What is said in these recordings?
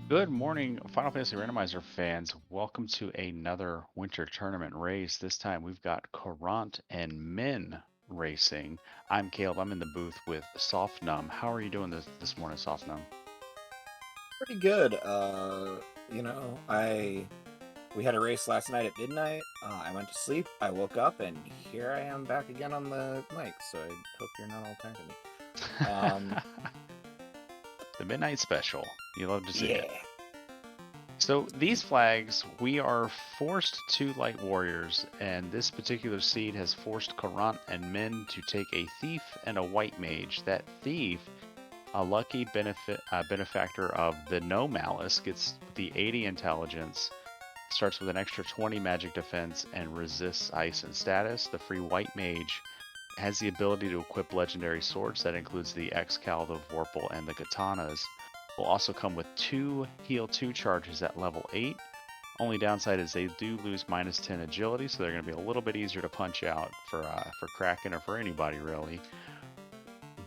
Good morning, Final Fantasy Randomizer fans. Welcome to another winter tournament race. This time we've got Caront and Minh racing. I'm Caleb. I'm in the booth with Softnum. How are you doing this morning, Softnum? Pretty good. You know, I we had a race last night at midnight. I went to sleep. I woke up, and here I am back again on the mic. So I hope you're not all tired of me. The Midnight Special. You love to see it. Yeah. So these flags, we are forced two light warriors, and this particular seed has forced Caront and Minh to take a thief and a white mage. That thief, a lucky benefactor of the no malice, gets the 80 intelligence, starts with an extra 20 magic defense, and resists ice and status. The free white mage has the ability to equip legendary swords. That includes the Excal, the Vorpal, and the katanas. Will also come with 2 heal 2 charges at level 8. Only downside is they do lose minus 10 agility, so they're going to be a little bit easier to punch out for Kraken or for anybody really.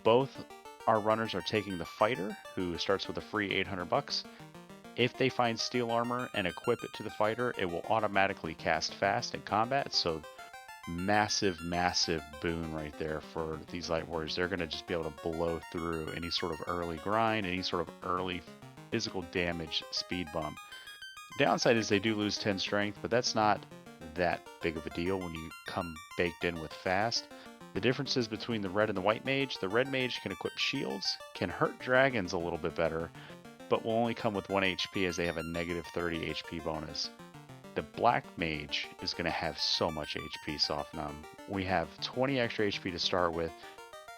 Both our runners are taking the fighter, who starts with a free 800 bucks. If they find steel armor and equip it to the fighter, it will automatically cast fast in combat. So massive boon right there for these light warriors. They're going to just be able to blow through any sort of early grind, any sort of early physical damage speed bump. Downside is they do lose 10 strength, but that's not that big of a deal when you come baked in with fast. The differences between the red and the white mage: the red mage can equip shields, can hurt dragons a little bit better, but will only come with 1 HP as they have a negative 30 HP bonus. The black mage is going to have so much HP, Softnum. We have 20 extra HP to start with,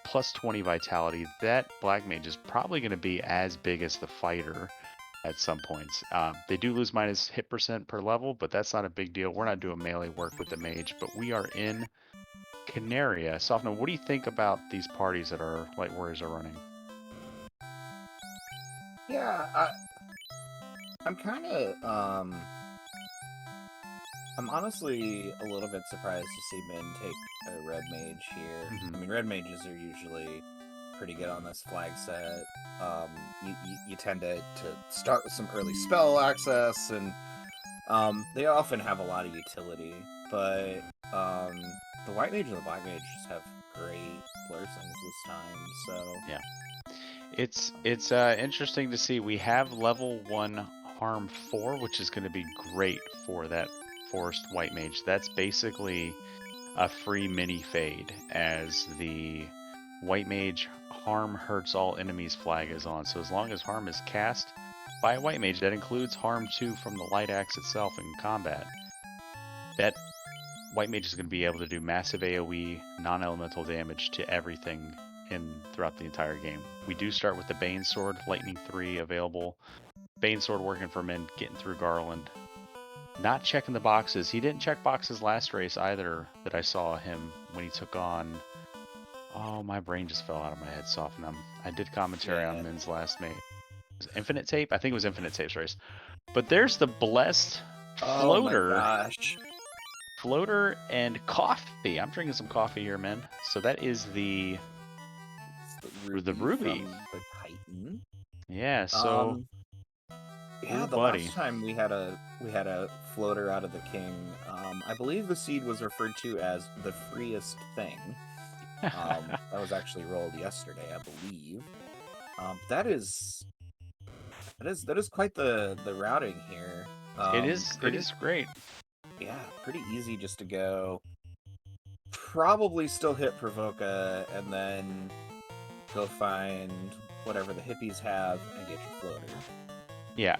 plus 20 vitality. That black mage is probably going to be as big as the fighter at some points. They do lose minus hit percent per level, but that's not a big deal. We're not doing melee work with the mage, but we are in Canaria. Softnum, what do you think about these parties that our light warriors are running? Yeah. I'm kind of I'm honestly a little bit surprised to see Min take a red mage here. Mm-hmm. I mean, red mages are usually pretty good on this flag set. Um, you tend to start with some early spell access, and they often have a lot of utility. But the white mage and the black mage just have great blessings this time. So Yeah. It's interesting to see. We have level 1 harm 4, which is going to be great for that forest white mage. That's basically a free mini fade, as the white mage harm hurts all enemies flag is on. So as long as harm is cast by a white mage, that includes harm 2 from the light axe itself in combat, that white mage is going to be able to do massive AoE non-elemental damage to everything throughout the entire game. We do start with the Bane Sword, Lightning 3 available. Bane Sword working for Min, getting through Garland. Not checking the boxes. He didn't check boxes last race either that I saw him when he took on. Oh, my brain just fell out of my head, Soften him. I did commentary on yeah. Min's last mate. Infinite Tape? I think it was Infinite Tape's race. But there's the blessed Oh my floater. gosh. Floater and coffee. I'm drinking some coffee here, man. So that is the It's the ruby. from the Titan. Yeah, so Um, ooh yeah, the buddy. last time we had a floater out of the king. I believe the seed was referred to as the freest thing. That was actually rolled yesterday, I believe. That is quite the routing here. it is Pretty great. Yeah, pretty easy just to go. Probably still hit Provoca and then go find whatever the hippies have and get your floater. Yeah,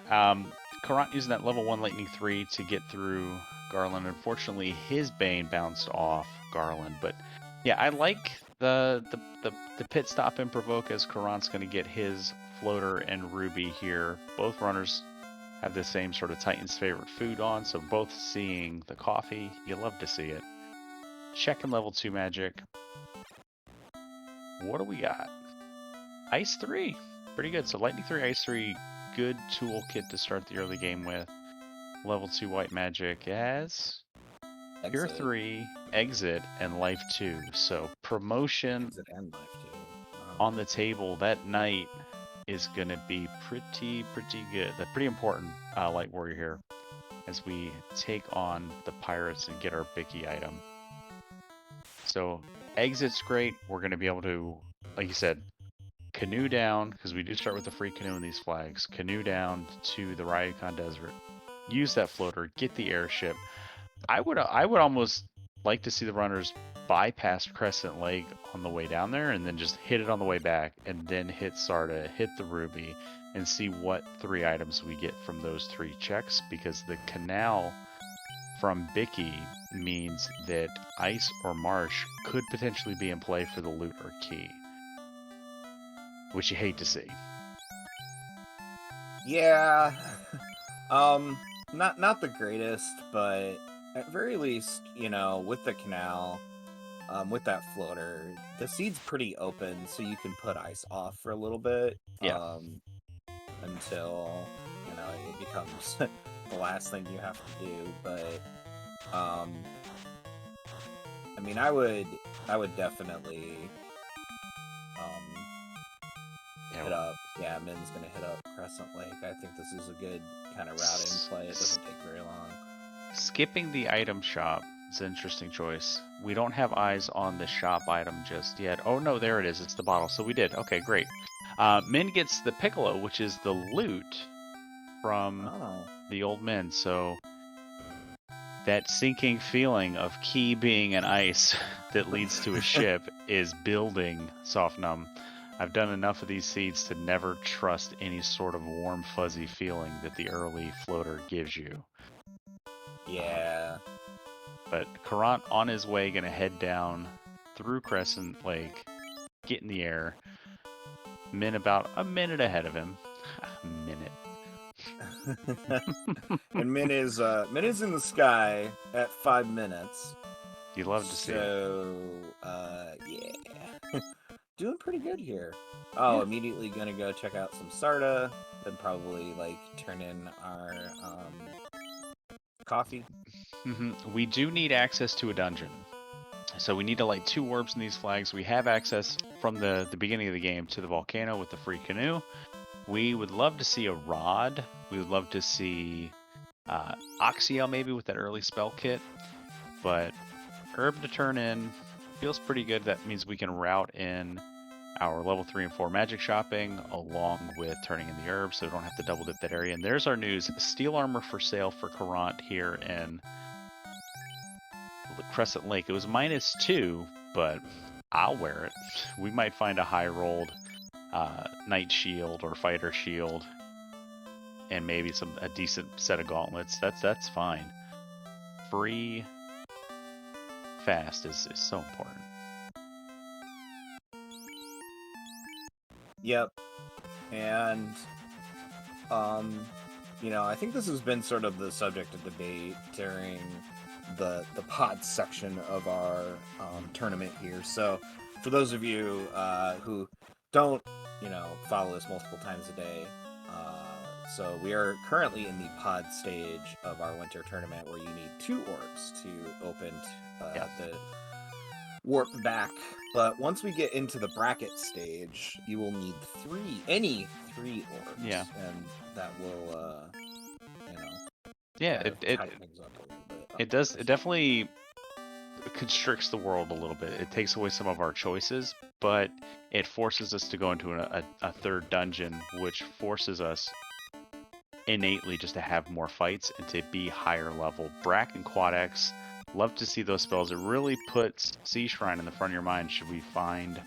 Caront using that level 1 Lightning 3 to get through Garland. Unfortunately, his Bane bounced off Garland, but yeah, I like the pit stop and provoke, as Carant's going to get his floater and ruby here. Both runners have the same sort of Titan's favorite food on, so both seeing the coffee. You love to see it. Checking level 2 magic. What do we got? Ice 3. Pretty good. So Lightning 3, Ice 3, good toolkit to start the early game with. Level 2 white magic as Pure Exit. 3, Exit, and Life 2. So promotion Exit and life too. on the table that night. is going to be pretty good. That's pretty important, Light Warrior here, as we take on the pirates and get our Bicky item. So exit's great. We're going to be able to, like you said, canoe down, because we do start with a free canoe in these flags. Canoe down to the Ryukon Desert. Use that floater. Get the airship. I would almost like to see the runners bypass Crescent Lake on the way down there and then just hit it on the way back, and then hit Sarda, hit the Ruby, and see what 3 items we get from those 3 checks, because the canal from Bicky means that Ice or Marsh could potentially be in play for the loot or key, which you hate to see. Yeah. Not the greatest, but at very least, you know, with the canal, with that floater, the seed's pretty open, so you can put Ice off for a little bit. Yeah. Until, you know, it becomes the last thing you have to do. But I mean, I would definitely hit up. Yeah, Min's gonna hit up Crescent Lake. I think this is a good kind of routing play. It doesn't take very long. Skipping the item shop is an interesting choice. We don't have eyes on the shop item just yet. Oh no, there it is. It's the bottle. So we did. Okay, great. Min gets the Piccolo, which is the loot from the old Min. So that sinking feeling of key being an ice that leads to a ship is building, Soft Numb. I've done enough of these seeds to never trust any sort of warm, fuzzy feeling that the early floater gives you. Yeah. But Caront on his way, gonna head down through Crescent Lake, get in the air. Min about a minute ahead of him. A minute. And Min is in the sky at 5 minutes. You love to see it. So yeah. Doing pretty good here. Oh, yeah. Immediately gonna go check out some Sarda, then probably like turn in our coffee. We do need access to a dungeon, so we need to light 2 orbs in these flags. We have access from the beginning of the game to the volcano with the free canoe. We would love to see a rod. We would love to see Oxyel maybe with that early spell kit, but herb to turn in feels pretty good. That means we can route in our level 3 and 4 magic shopping along with turning in the herbs, so we don't have to double dip that area. And there's our news: steel armor for sale for Caront here in Crescent Lake. It was -2, but I'll wear it. We might find a high rolled knight shield or fighter shield, and maybe a decent set of gauntlets. That's fine. Free fast is so important. Yep. And you know, I think this has been sort of the subject of debate during the pod section of our tournament here. So for those of you who don't, you know, follow us multiple times a day, so we are currently in the pod stage of our winter tournament, where you need 2 orbs to open the warp back. But once we get into the bracket stage, you will need 3 orbs. Yeah. And that will you know, yeah, tighten things up a little bit. It does. It definitely constricts the world a little bit. It takes away some of our choices, but it forces us to go into a 3rd dungeon, which forces us innately just to have more fights and to be higher level. Brack and Quad X, love to see those spells. It really puts Sea Shrine in the front of your mind should we find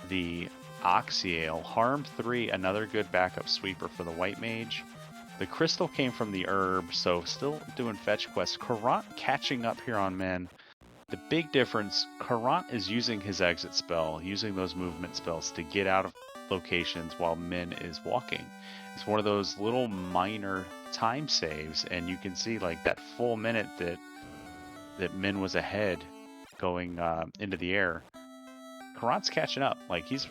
the Oxyale. Harm 3, another good backup sweeper for the White Mage. The crystal came from the herb, so still doing fetch quests. Caront catching up here on Min. The big difference, Caront is using his exit spell, using those movement spells to get out of locations while Min is walking. It's one of those little minor time saves, and you can see like that full minute that Min was ahead going into the air. Caront's catching up. Like, he's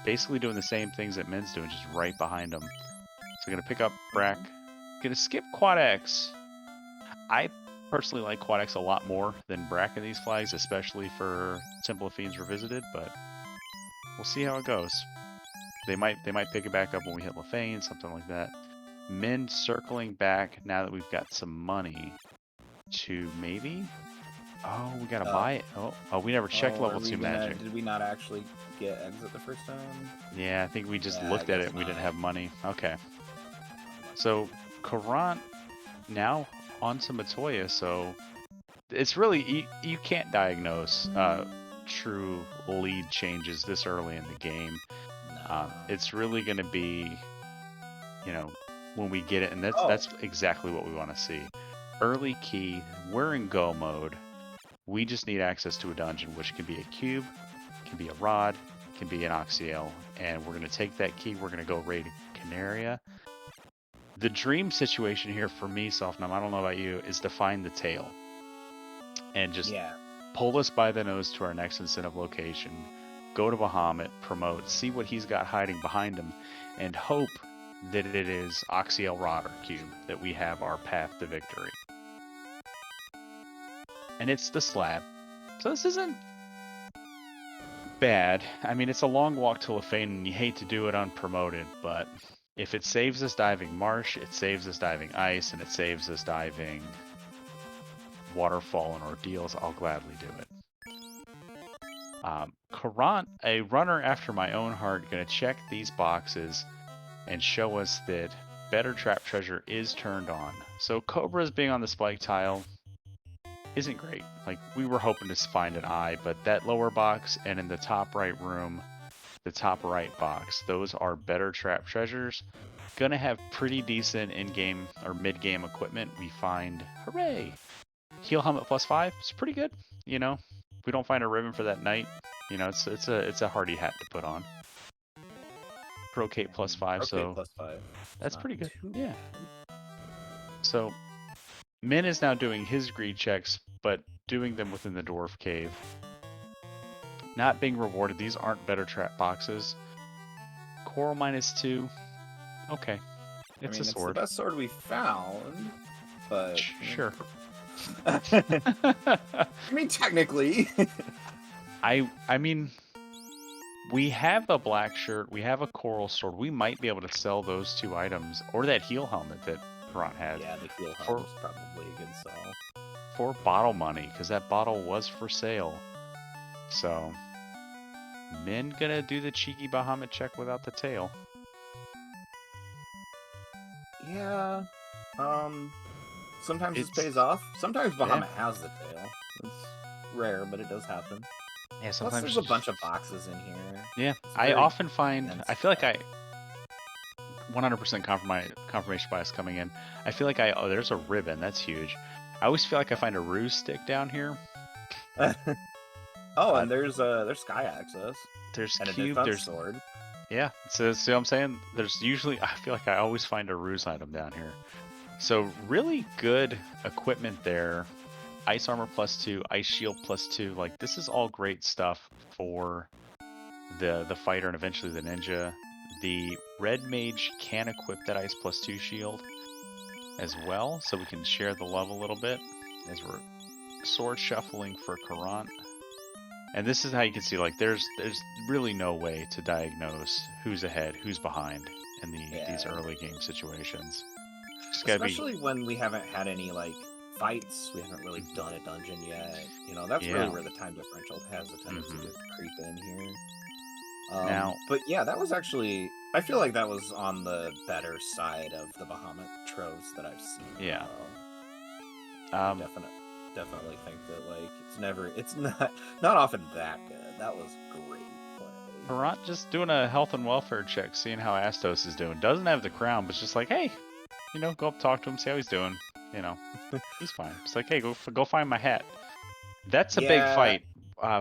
basically doing the same things that Min's doing, just right behind him. So gonna pick up Brack. Gonna skip Quad X. I personally like Quad X a lot more than Brack in these flags, especially for Temple of Fiends Revisited, but we'll see how it goes. They might pick it back up when we hit Lefane, something like that. Min circling back now that we've got some money to maybe. Oh, we gotta buy it. Oh, we never checked level 2 magic. Did we not actually get exit the first time? Yeah, I think we just Yeah, looked I at it guess and we didn't not. have money. Okay. So Caront now onto Matoya, so it's really you can't diagnose true lead changes this early in the game. No. It's really going to be, when we get it, and that's exactly what we want to see. Early key, we're in go mode. We just need access to a dungeon, which can be a cube, can be a rod, can be an oxyale, and we're going to take that key. We're going to go raid Canaria. The dream situation here for me, Softnum, I don't know about you, is to find the tail and just pull us by the nose to our next incentive location, go to Bahamut, promote, see what he's got hiding behind him, and hope that it is Oxyale Rod or Cube that we have our path to victory. And it's the slab. So this isn't bad. I mean, it's a long walk to Lefane, and you hate to do it unpromoted, but if it saves us diving marsh, it saves us diving ice, and it saves us diving waterfall and ordeals, I'll gladly do it. Caront, a runner after my own heart, going to check these boxes and show us that Better Trap Treasure is turned on. So Cobra's being on the spike tile isn't great. Like, we were hoping to find an eye, but that lower box and in the top right room, the top right box, those are Better Trap Treasures. Gonna have pretty decent in-game or mid-game equipment. We find, hooray! Heal helmet +5, it's pretty good. We don't find a ribbon for that night. It's a hardy hat to put on. Procate +5, so +5. that's pretty good. Yeah. So Min is now doing his greed checks, but doing them within the dwarf cave. Not being rewarded. These aren't Better Trap boxes. Coral -2. Okay. It's a sword. It's the best sword we found, but sure. I mean, technically. I mean, we have a black shirt, we have a coral sword. We might be able to sell those two items, or that heal helmet that Caront had. Yeah, the heal helmet's probably a good sell. For bottle money, because that bottle was for sale. So, Min gonna do the cheeky Bahamut check without the tail. Yeah. Sometimes this pays off. Sometimes Bahamut has the tail. It's rare, but it does happen. Yeah, sometimes plus there's a bunch of boxes in here. Yeah, I often find, I feel like 100% confirmation bias coming in. I feel like there's a ribbon, that's huge. I always feel like I find a ruse stick down here. And there's sky access. There's and cube, there's sword. Yeah, so see what I'm saying? There's usually, I feel like I always find a ruse item down here. So really good equipment there. Ice armor +2, ice shield +2. Like, this is all great stuff for the fighter and eventually the ninja. The red mage can equip that ice +2 shield as well, so we can share the love a little bit as we're sword shuffling for Caront. And this is how you can see, like, there's really no way to diagnose who's ahead, who's behind in these early game situations. Especially when we haven't had any, like, fights, we haven't really done a dungeon yet. That's really where the time differential has a tendency to creep in here. But yeah, that was actually, I feel like that was on the better side of the Bahamut troves that I've seen. Yeah. I definitely think that, it's not often that good. That was great play. Caront just doing a health and welfare check, seeing how Astos is doing. Doesn't have the crown, but it's just like, hey, go up, talk to him, see how he's doing. He's fine. It's like, hey, go find my hat. That's a big fight.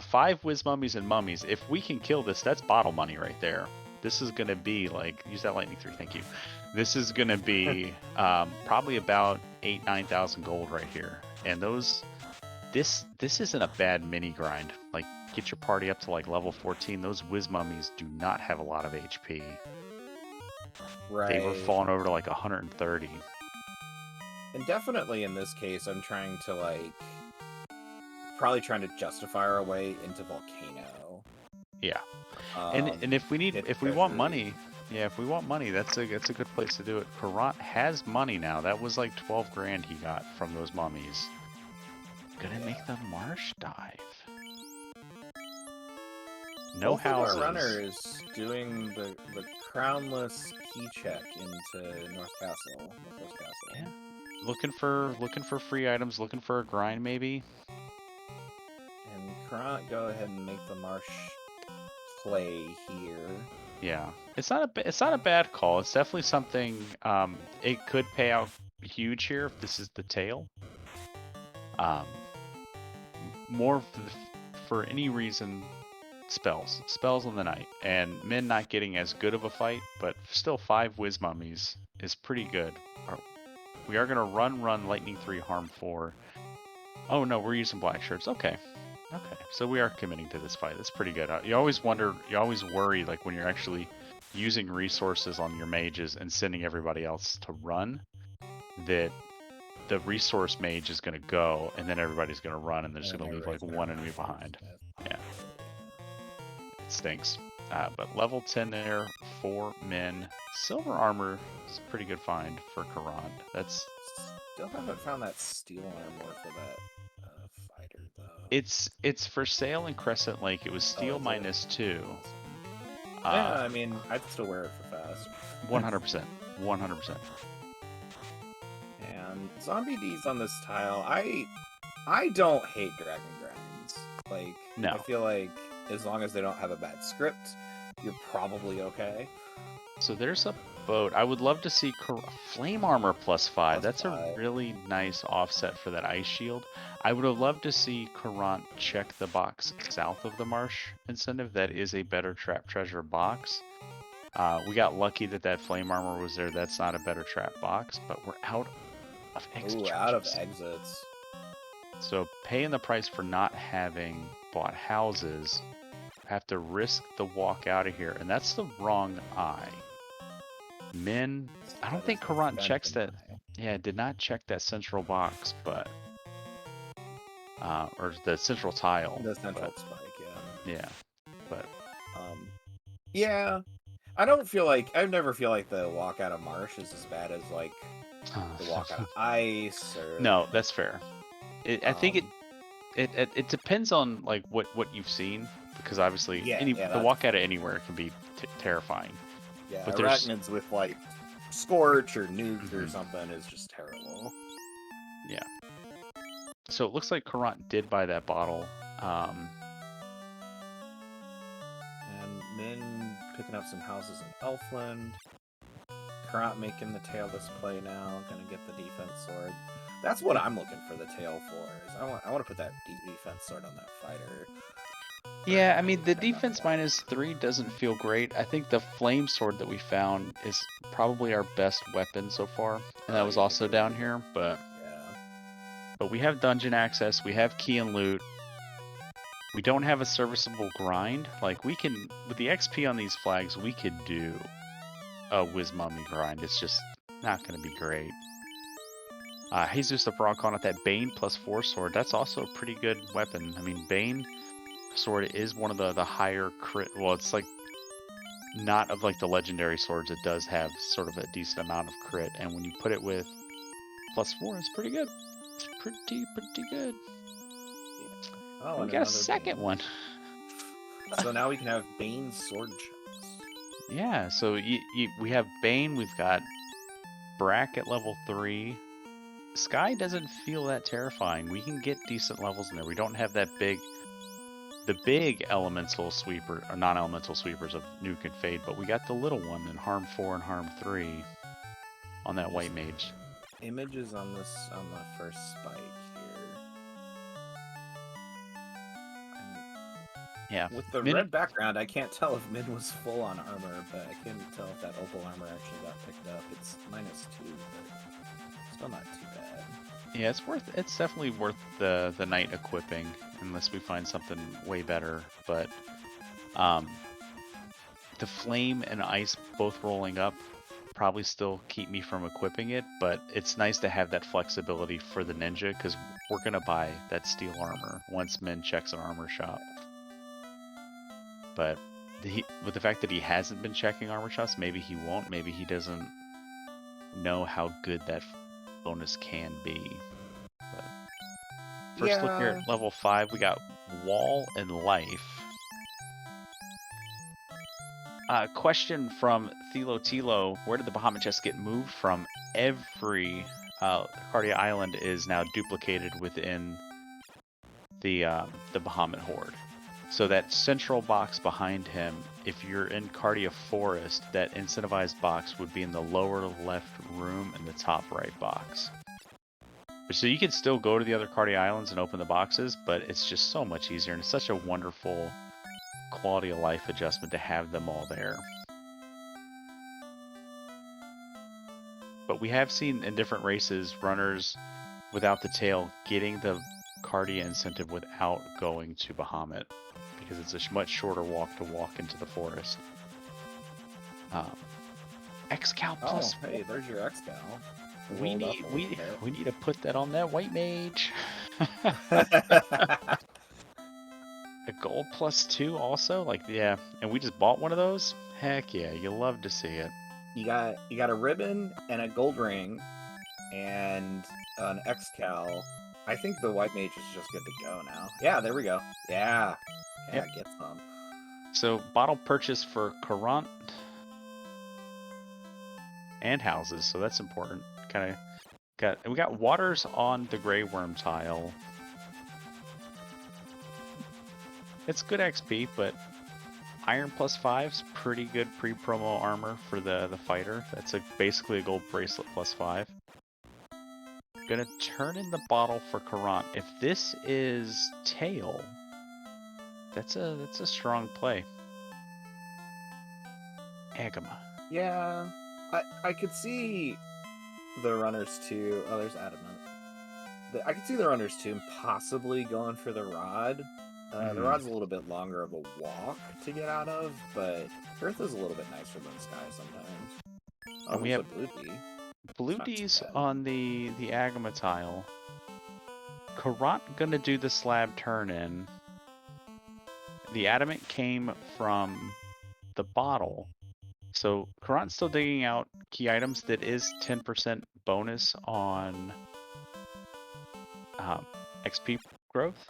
5 whiz mummies and mummies. If we can kill this, that's bottle money right there. This is gonna be like, use that lightning 3, thank you. This is gonna be probably about 8,000-9,000 gold right here. And this isn't a bad mini grind. Like, get your party up to like level 14. Those whiz mummies do not have a lot of HP. Right. They were falling over to like 130. And definitely in this case, I'm probably trying to justify our way into Volcano. Yeah. Um, And if we hit want treasury. money, yeah, if we want money, that's a good place to do it. Caront has money now. That was like 12 grand he got from those mummies. Gonna make the marsh dive. No Both of our houses. runners doing the crownless key check into Northwest Castle. Yeah. Looking for free items, looking for a grind maybe. And Caront, go ahead and make the marsh play here. Yeah. It's not a bad call. It's definitely something it could pay out huge here if this is the tail. More for any reason, spells on the night, and Min not getting as good of a fight, but still 5 whiz mummies is pretty good. We are gonna run lightning 3 harm 4. Oh no, we're using black shirts. Okay, so we are committing to this fight. That's pretty good. You always worry like when you're actually using resources on your mages and sending everybody else to run, that the resource mage is going to go, and then everybody's going to run, and they're just going to leave like one enemy behind. Yeah, it stinks. But level 10 there, 4 men. Silver armor is a pretty good find for Caront. That's Still haven't found that steel armor for that fighter though. it's for sale in Crescent Lake. It was steel -2. Yeah, I mean, I'd still wear it for fast. 100%. 100%. And zombie D's on this tile. I don't hate dragon grinds. Like, No. I feel like as long as they don't have a bad script, you're probably okay. So there's a boat. I would love to see flame armor +5. That's a really nice offset for that ice shield. I would have loved to see Caront check the box south of the marsh incentive. That is a better trap treasure box. We got lucky that flame armor was there. That's not a better trap box, but we're out of exit. Ooh, out of exits. So paying the price for not having bought houses, have to risk the walk out of here, and that's the wrong eye. Min, I don't think Caront checks that. Yeah, did not check that central box, but or the central tile. The central spike, yeah. Yeah, but yeah, I never feel like the walk out of marsh is as bad as like the walk out of ice. Or no, that's fair. I think it depends on like what you've seen, because obviously the walk out of anywhere can be terrifying. Yeah, but arachnids with like scorch or nuke or something is just terrible. Yeah. So it looks like Caront did buy that bottle. And Min picking up some houses in Elfland. Caront making the tailless play now. Gonna get the defense sword. That's what I'm looking for the tail for. Is I want to put that defense sword on that fighter. Yeah, I mean the defense -3 doesn't feel great. I think the flame sword that we found is probably our best weapon so far, and that was also down here. But we have dungeon access. We have key and loot. We don't have a serviceable grind. Like we can, with the XP on these flags, we could do a whiz mummy grind. It's just not going to be great. Jesus the Broncon at that Bane +4 sword. That's also a pretty good weapon. I mean, Bane sword is one of the higher crit. Well, it's like not of like the legendary swords. It does have sort of a decent amount of crit, and when you put it with +4, it's pretty good. It's pretty good. Yeah. Oh, we got a second one. So now we can have Bane sword checks. Yeah, so we have Bane. We've got Brack at level 3. Sky doesn't feel that terrifying. We can get decent levels in there. We don't have that the big elemental sweeper, or non-elemental sweepers of Nuke and Fade, but we got the little one in harm 4 and harm 3 on that white mage. Images on the first spike here. Yeah. With the red background, I can't tell if Min was full on armor, but I can't tell if that opal armor actually got picked up. It's -2, but still not too bad. Yeah, it's definitely worth the knight equipping, unless we find something way better. But the flame and ice both rolling up probably still keep me from equipping it, but it's nice to have that flexibility for the ninja, because we're gonna buy that steel armor once Min checks an armor shop. But with the fact that he hasn't been checking armor shots, maybe he won't. Maybe he doesn't know how good that bonus can be. But first look here at level 5, we got Wall and Life. Question from Thilo Tilo: where did the Bahamut chest get moved from? Every Cardia Island is now duplicated within the Bahamut Horde. So that central box behind him, if you're in Cardia Forest, that incentivized box would be in the lower left room in the top right box. So you can still go to the other Cardia Islands and open the boxes, but it's just so much easier, and it's such a wonderful quality of life adjustment to have them all there. But we have seen in different races runners without the tail getting the Cardia incentive without going to Bahamut, because it's a much shorter walk to walk into the forest. Xcal plus. Oh, hey, there's your Xcal. We need to put that on that white mage. A gold +2 also, like, yeah, and we just bought one of those. Heck yeah, you love to see it. You got a ribbon and a gold ring and an Xcal. I think the white mage is just good to go now. Yeah, there we go. Yeah, Yep. Get some. So bottle purchase for Caront and houses, so that's important. We got waters on the Grey Worm tile. It's good XP, but Iron +5's pretty good pre-promo armor for the fighter. That's basically a gold bracelet +5. Gonna turn in the bottle for Caront. If this is tail, that's a strong play. Agama. Yeah, I could see the runners too. Oh, there's Adamant. I could see the runners too possibly going for the rod. The rod's a little bit longer of a walk to get out of, but Earth is a little bit nicer than Sky sometimes. Oh, And we have Blue D. Blue D's on the Agama tile. Caront gonna do the slab turn in. The Adamant came from the bottle. So Carant's still digging out key items. That is 10% bonus on XP growth.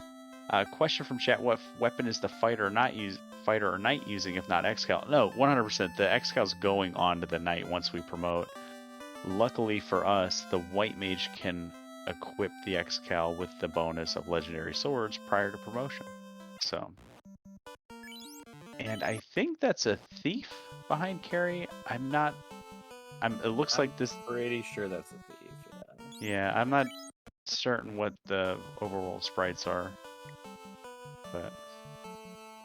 Question from chat: what weapon is the fighter or knight using if not Xcal? No, 100%. The Xcal's going on to the knight once we promote. Luckily for us, the white mage can equip the Xcal with the bonus of legendary swords prior to promotion. So, and I think that's a thief behind Carrie. It looks like this. Pretty sure that's a thief. Yeah, I'm not certain what the overworld sprites are, but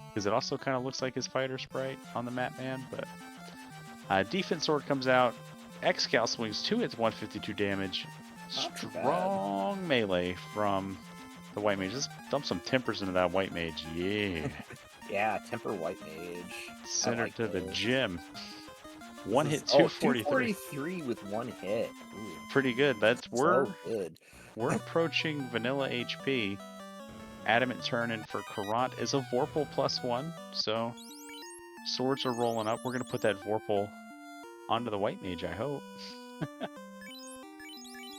because it also kind of looks like his fighter sprite on the map man. But defense sword comes out. Xcal swings 2 hits, 152 damage. Strong melee from the white mage. Just dump some tempers into that white mage. Yeah. Yeah, temper white mage. Send her like to the those. gym. One hit, 243. 243 with one hit. Ooh, pretty good. so good. We're approaching vanilla HP. Adamant turn in for Caront is a Vorpal +1, so swords are rolling up. We're gonna put that Vorpal onto the white mage, I hope.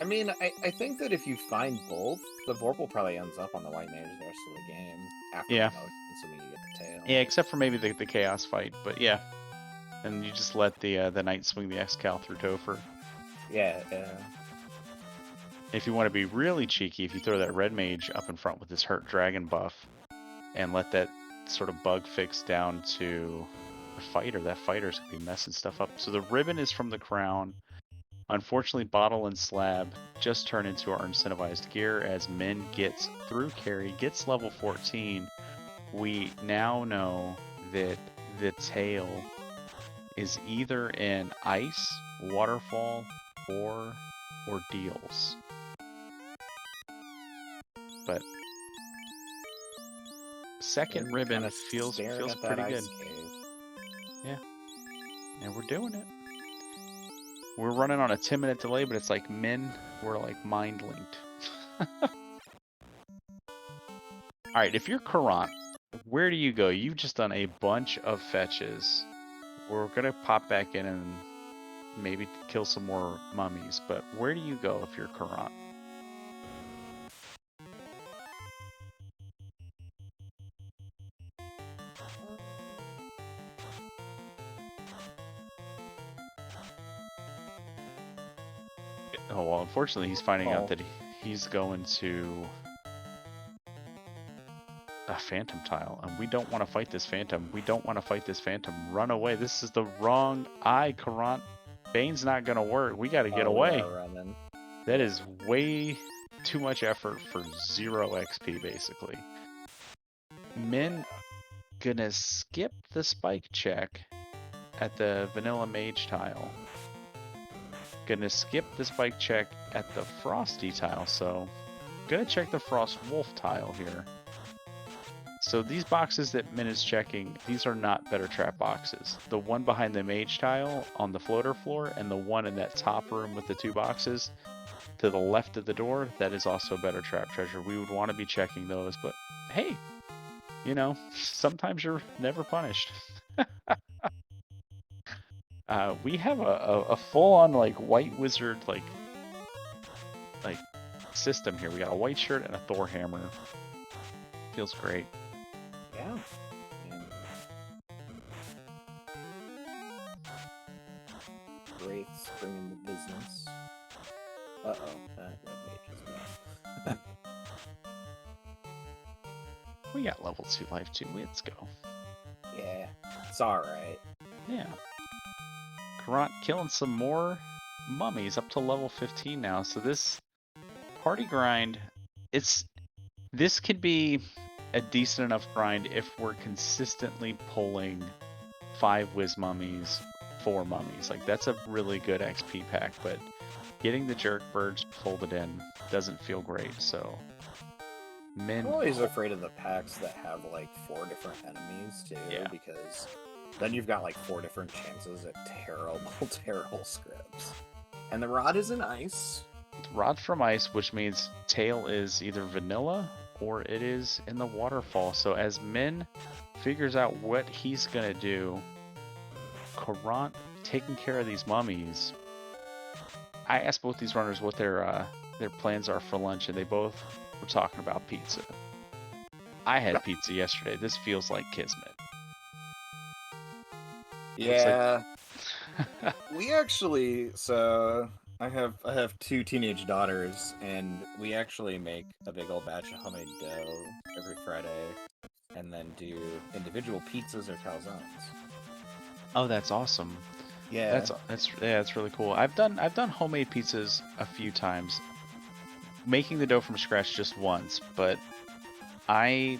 I mean, I think that if you find both, the Vorpal probably ends up on the white mage the rest of the game after promotion, assuming you get the tail. Yeah, except for maybe the chaos fight, but yeah. And you just let the knight swing the Xcal through Topher. Yeah. If you want to be really cheeky, if you throw that red mage up in front with his hurt dragon buff and let that sort of bug fix down to the fighter, that fighter's going to be messing stuff up. So the ribbon is from the crown. Unfortunately, bottle and slab just turn into our incentivized gear as Minh gets through carry, gets level 14. We now know that the tail is either in ice, waterfall, or ordeals. But second ribbon feels pretty good. Yeah, and we're doing it. We're running on a 10-minute delay, but it's like Minh, we're like mind linked. All right, if you're Caront, where do you go? You've just done a bunch of fetches. We're gonna pop back in and maybe kill some more mummies, but where do you go if you're Caront? Oh well, unfortunately, he's finding out that he's going to a phantom tile, and we don't want to fight this phantom. We don't want to fight this phantom. Run away. This is the wrong eye, Caront. Bane's not gonna work. We gotta get away. That is way too much effort for 0 XP, basically. Min gonna skip the spike check at the vanilla mage tile. Gonna skip the spike check at the frosty tile, so gonna check the frost wolf tile here. So these boxes that Min is checking, these are not better trap boxes. The one behind the mage tile on the floater floor and the one in that top room with the 2 boxes to the left of the door, that is also better trap treasure. We would want to be checking those, but hey, you know, sometimes you're never punished. We have a full-on like white wizard like system here. We got a white shirt and a Thor hammer. Feels great. Yeah. Great spring in the business. Uh-oh, that mage is gone. We got level 2 life too. Let's go. Yeah, it's alright. Yeah. Caront killing some more mummies up to level 15 now. So this party grind, this could be a decent enough grind if we're consistently pulling 5 whiz mummies, 4 mummies. Like that's a really good XP pack, but getting the jerk birds folded in doesn't feel great. So I'm always afraid of the packs that have like 4 different enemies too, because then you've got like 4 different chances at terrible scripts. And the rod is in ice. Rod from ice, which means tail is either vanilla or it is in the waterfall. So as Min figures out what he's gonna do, Caront taking care of these mummies. I asked both these runners what their plans are for lunch, and they both were talking about pizza. I had pizza yesterday. This feels like kismet. Yeah. We actually, so I have 2 teenage daughters, and we actually make a big old batch of homemade dough every Friday, and then do individual pizzas or calzones. Oh, that's awesome. Yeah, that's really cool. I've done homemade pizzas a few times. Making the dough from scratch just once, but I'll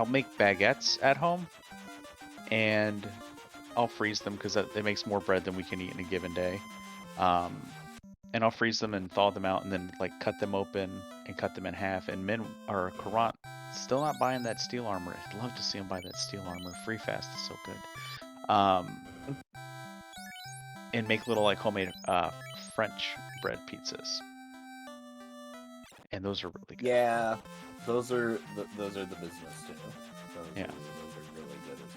make baguettes at home, and I'll freeze them because it makes more bread than we can eat in a given day. And I'll freeze them and thaw them out, and then like cut them open and cut them in half. And Caront still not buying that steel armor. I'd love to see him buy that steel armor. Free fast is so good. And make little like homemade French bread pizzas, and those are really good. Yeah, those are the business too. Those are really good as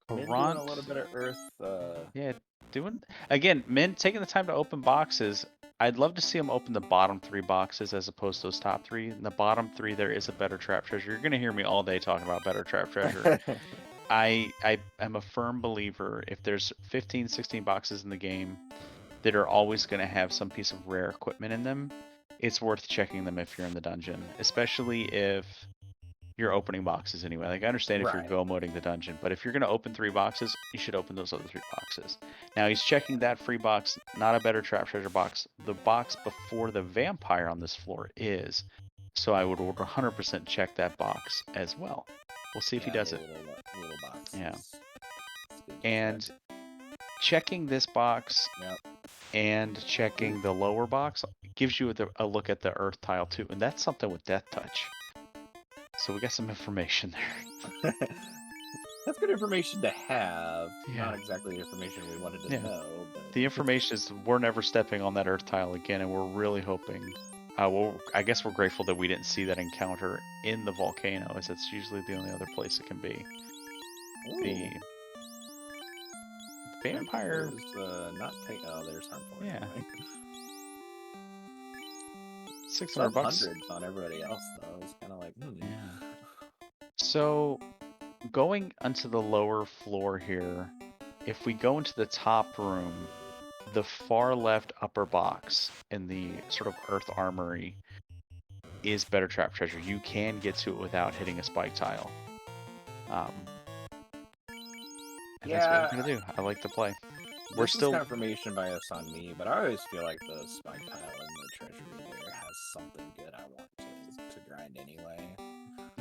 well. Caront, doing a little bit of earth. Yeah, doing again. Min taking the time to open boxes. I'd love to see him open the bottom 3 boxes as opposed to those top 3. In the bottom 3, there is a better trap treasure. You're gonna hear me all day talking about better trap treasure. I am a firm believer if there's 15, 16 boxes in the game that are always going to have some piece of rare equipment in them, it's worth checking them if you're in the dungeon, especially if you're opening boxes anyway. Like I understand if you're go moding the dungeon, but if you're going to open 3 boxes, you should open those other 3 boxes. Now he's checking that free box, not a better trap treasure box. The box before the vampire on this floor is, so I would 100% check that box as well. We'll see if he does it. Little box. Yeah. And checking this box and checking the lower box gives you a look at the earth tile too. And that's something with Death Touch. So we got some information there. That's good information to have. Not exactly the information we wanted to know. But... The information is we're never stepping on that earth tile again, and we're really hoping Well, I guess we're grateful that we didn't see that encounter in the volcano, as it's usually the only other place it can be. Ooh. The vampire is not pay. Oh, there's harmful. Yeah. Anyway. 600 bucks. Hundreds on everybody else though. It's kind of like, Yeah. So, going onto the lower floor here, if we go into the top room, the far left upper box in the sort of earth armory is better trap treasure. You can get to it without hitting a spike tile. And that's what we're gonna do. I like to play. We're still confirmation bias on me, but I always feel like the spike tile in the treasury there has something good I want to grind anyway.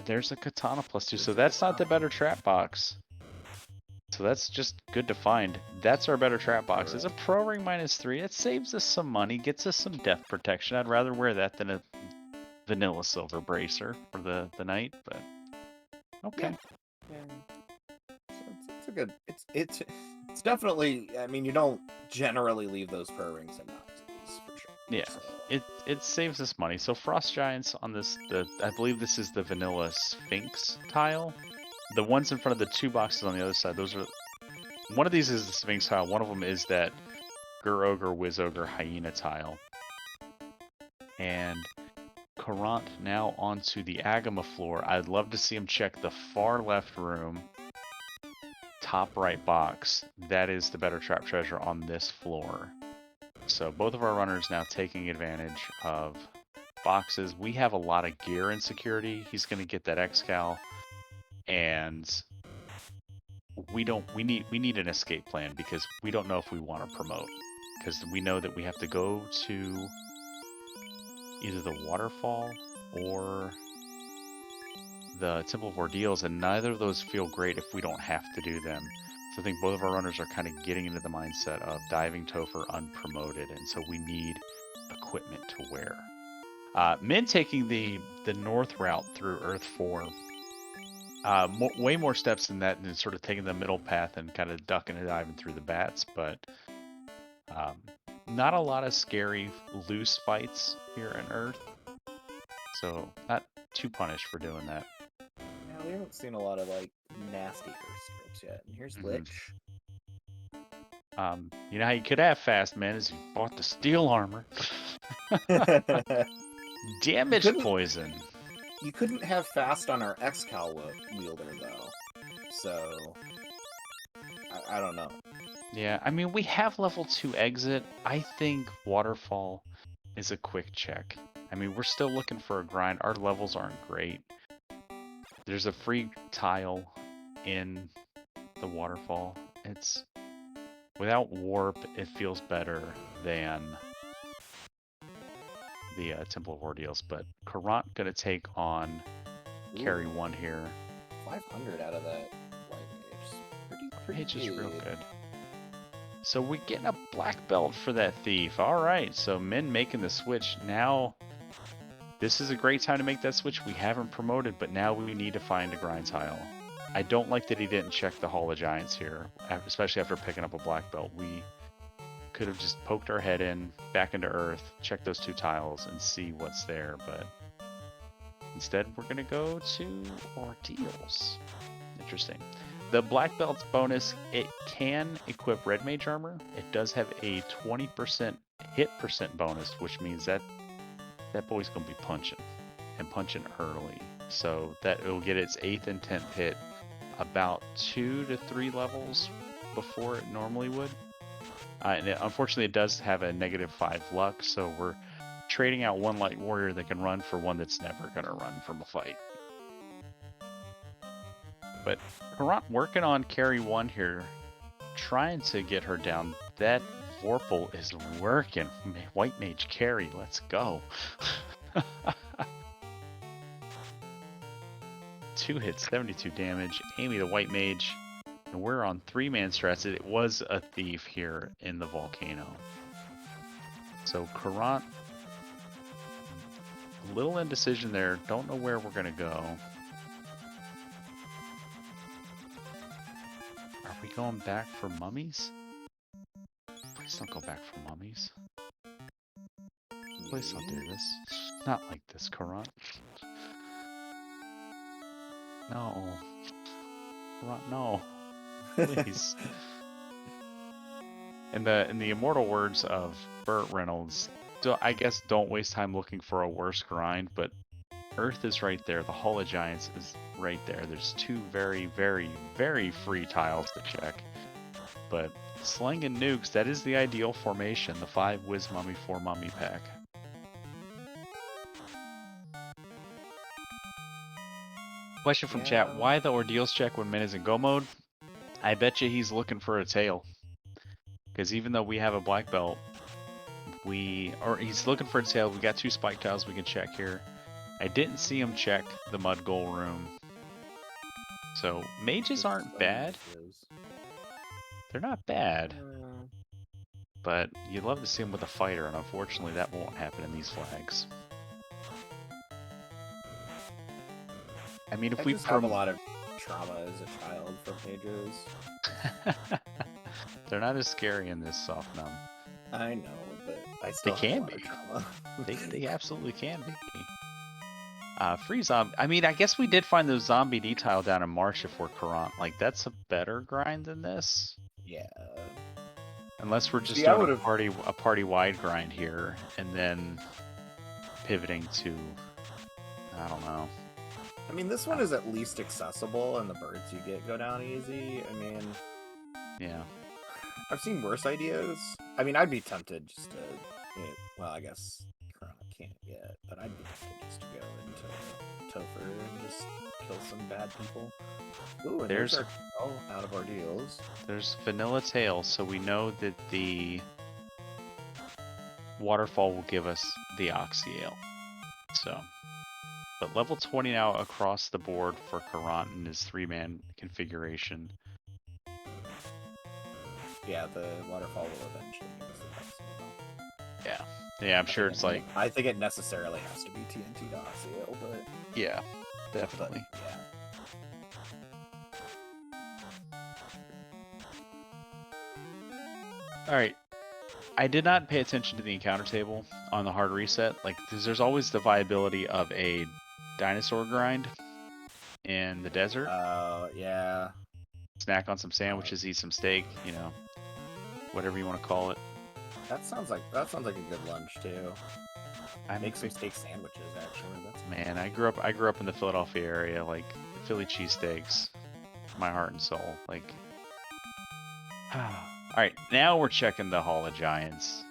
There's a katana +2, so that's not the better trap box. So that's just good to find. That's our better trap box. It's a pro ring -3. It saves us some money, gets us some death protection. I'd rather wear that than a vanilla silver bracer for the knight, but okay. Yeah. So it's a good. It's definitely. I mean, you don't generally leave those pro rings in boxes for sure. Yeah, so. it saves us money. So frost giants on this, I believe this is the vanilla sphinx tile. The ones in front of the 2 boxes on the other side, those are. One of these is the sphinx tile. One of them is that Ogre, Wiz Ogre, Hyena tile. And Caront now onto the Agama floor. I'd love to see him check the far left room, top right box. That is the better trap treasure on this floor. So both of our runners now taking advantage of boxes. We have a lot of gear and security. He's going to get that Excal, and we need an escape plan because we don't know if we want to promote, because we know that we have to go to either the waterfall or the Temple of Ordeals, and neither of those feel great if we don't have to do them. So I think both of our runners are kind of getting into the mindset of diving Topher unpromoted, and so we need equipment to wear. Minh taking the north route through Earth 4. Way more steps than that, and sort of taking the middle path and kind of ducking and diving through the bats, but not a lot of scary loose fights here in Earth. So not too punished for doing that. Yeah, we haven't seen a lot of like nasty Earth scripts yet. And here's Lich. You know how you could have fast, man, is you bought the steel armor. Damage poison. You couldn't have fast on our Excal wielder though. So I don't know. Yeah, I mean, we have level 2 exit. I think waterfall is a quick check. I mean, we're still looking for a grind. Our levels aren't great. There's a free tile in the waterfall. It's without warp, it feels better than the Temple of Ordeals. But Caront gonna take on carry 1 here. 500 out of that white mage. Pretty Mage is real good. So we're getting a black belt for that thief. All right, so Minh making the switch. Now, this is a great time to make that switch. We haven't promoted, but now we need to find a grind tile. I don't like that he didn't check the Hall of Giants here, especially after picking up a black belt. We could have just poked our head in, back into Earth, checked those 2 tiles, and see what's there, but instead we're going to go to Ordeals. Interesting. The black belt's bonus, it can equip red mage armor. It does have a 20% hit percent bonus, which means that boy's gonna be punching early. So that it will get its 8th and 10th hit about 2 to 3 levels before it normally would. And unfortunately, it does have a -5 luck, so we're trading out one light warrior that can run for one that's never gonna run from a fight. But Caront working on carry 1 here, trying to get her down. That Vorpal is working. White mage carry, let's go. 2 hits, 72 damage. Amy the white mage. And we're on 3-man strats. It was a thief here in the volcano. So Caront, a little indecision there. Don't know where we're going to go. Are we going back for mummies? Please don't go back for mummies. Please don't do this. Not like this, Caront. No. Caront, no. Please. In the immortal words of Burt Reynolds, I guess don't waste time looking for a worse grind, but Earth is right there. The Hall of Giants is right there. There's 2 very, very, very free tiles to check. But Sling and Nukes, that is the ideal formation. The 5 Wiz Mummy, 4 Mummy pack. Question from chat, why the Ordeals check when Min is in Go mode? I bet you he's looking for a tail. Because even though we have a black belt, he's looking for a tail. We got 2 spike tiles we can check here. I didn't see him check the mud goal room. So mages aren't bad. They're not bad. But you'd love to see him with a fighter, and unfortunately that won't happen in these flags. I mean, if we have a lot of trauma as a child from mages. They're not as scary in this soft numb. I know, but I still they have can a lot be. of trauma. They absolutely can be. Free zombie. I mean, I guess we did find those zombie detail down in March if we're Caront. Like, that's a better grind than this. Yeah. Unless we're just doing a party-wide grind here, and then pivoting to, I don't know. I mean, this one is at least accessible, and the birds you get go down easy. I mean, yeah. I've seen worse ideas. I mean, I'd be tempted just to, well, I guess Corona can't yet, but I'd be tempted just to go into Topher and just kill some bad people. Ooh, and there's our out of Ordeals. There's Vanilla Tail, so we know that the waterfall will give us the Oxyale. So, but level 20 now across the board for Caront in his 3-man configuration. Yeah, the waterfall will eventually give us the Oxyale. Yeah, I'm sure it's like... I think it necessarily has to be TNT to Oxyale, but... Yeah, definitely. But, yeah. Alright, I did not pay attention to the encounter table on the hard reset. Like, there's always the viability of a dinosaur grind in the desert. Yeah. Snack on some sandwiches, eat some steak, you know, whatever you want to call it. That sounds like a good lunch too. I make some steak sandwiches actually. Man, I grew up in the Philadelphia area, like Philly cheesesteaks, my heart and soul. Like, all right, now we're checking the Hall of Giants.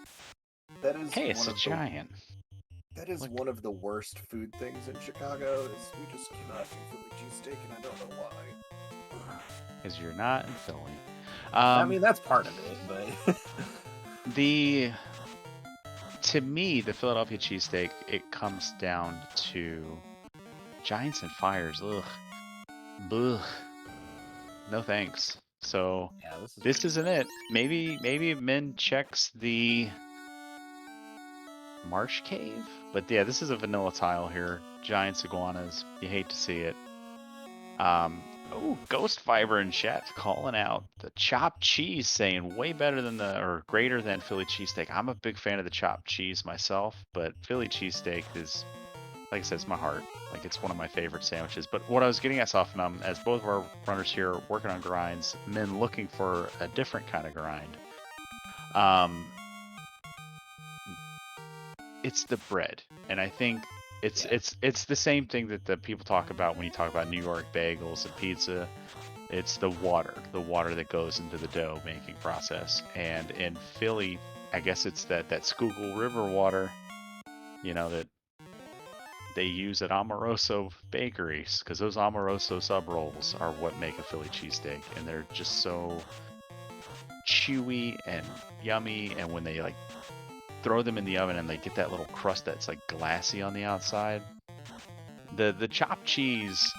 That is hey, it's a giant. That is one of the worst food things in Chicago. Is we just cannot do Philly cheesesteak, and I don't know why. Because you're not in Philly. I mean, that's part of it, but to me, the Philadelphia cheesesteak, it comes down to Giants and Fires. Ugh. Ugh. No thanks. So yeah, this isn't it. Maybe Min checks the Marsh Cave, but yeah, this is a vanilla tile here. Giants, iguanas. You hate to see it. Oh, Ghost Fiber in chat calling out the chopped cheese, saying way better than or greater than Philly cheesesteak. I'm a big fan of the chopped cheese myself, but Philly cheesesteak is, like I said, it's my heart. Like, it's one of my favorite sandwiches. But what I was getting at, Softenum, as both of our runners here are working on grinds, Min looking for a different kind of grind. It's the bread, and I think it's the same thing that the people talk about when you talk about New York bagels and pizza. It's the water that goes into the dough making process. And in Philly, I guess it's that Schuylkill River water, you know, that they use at Amoroso bakeries, because those Amoroso sub rolls are what make a Philly cheesesteak, and they're just so chewy and yummy. And when they like throw them in the oven and they get that little crust that's like glassy on the outside. The chopped cheese,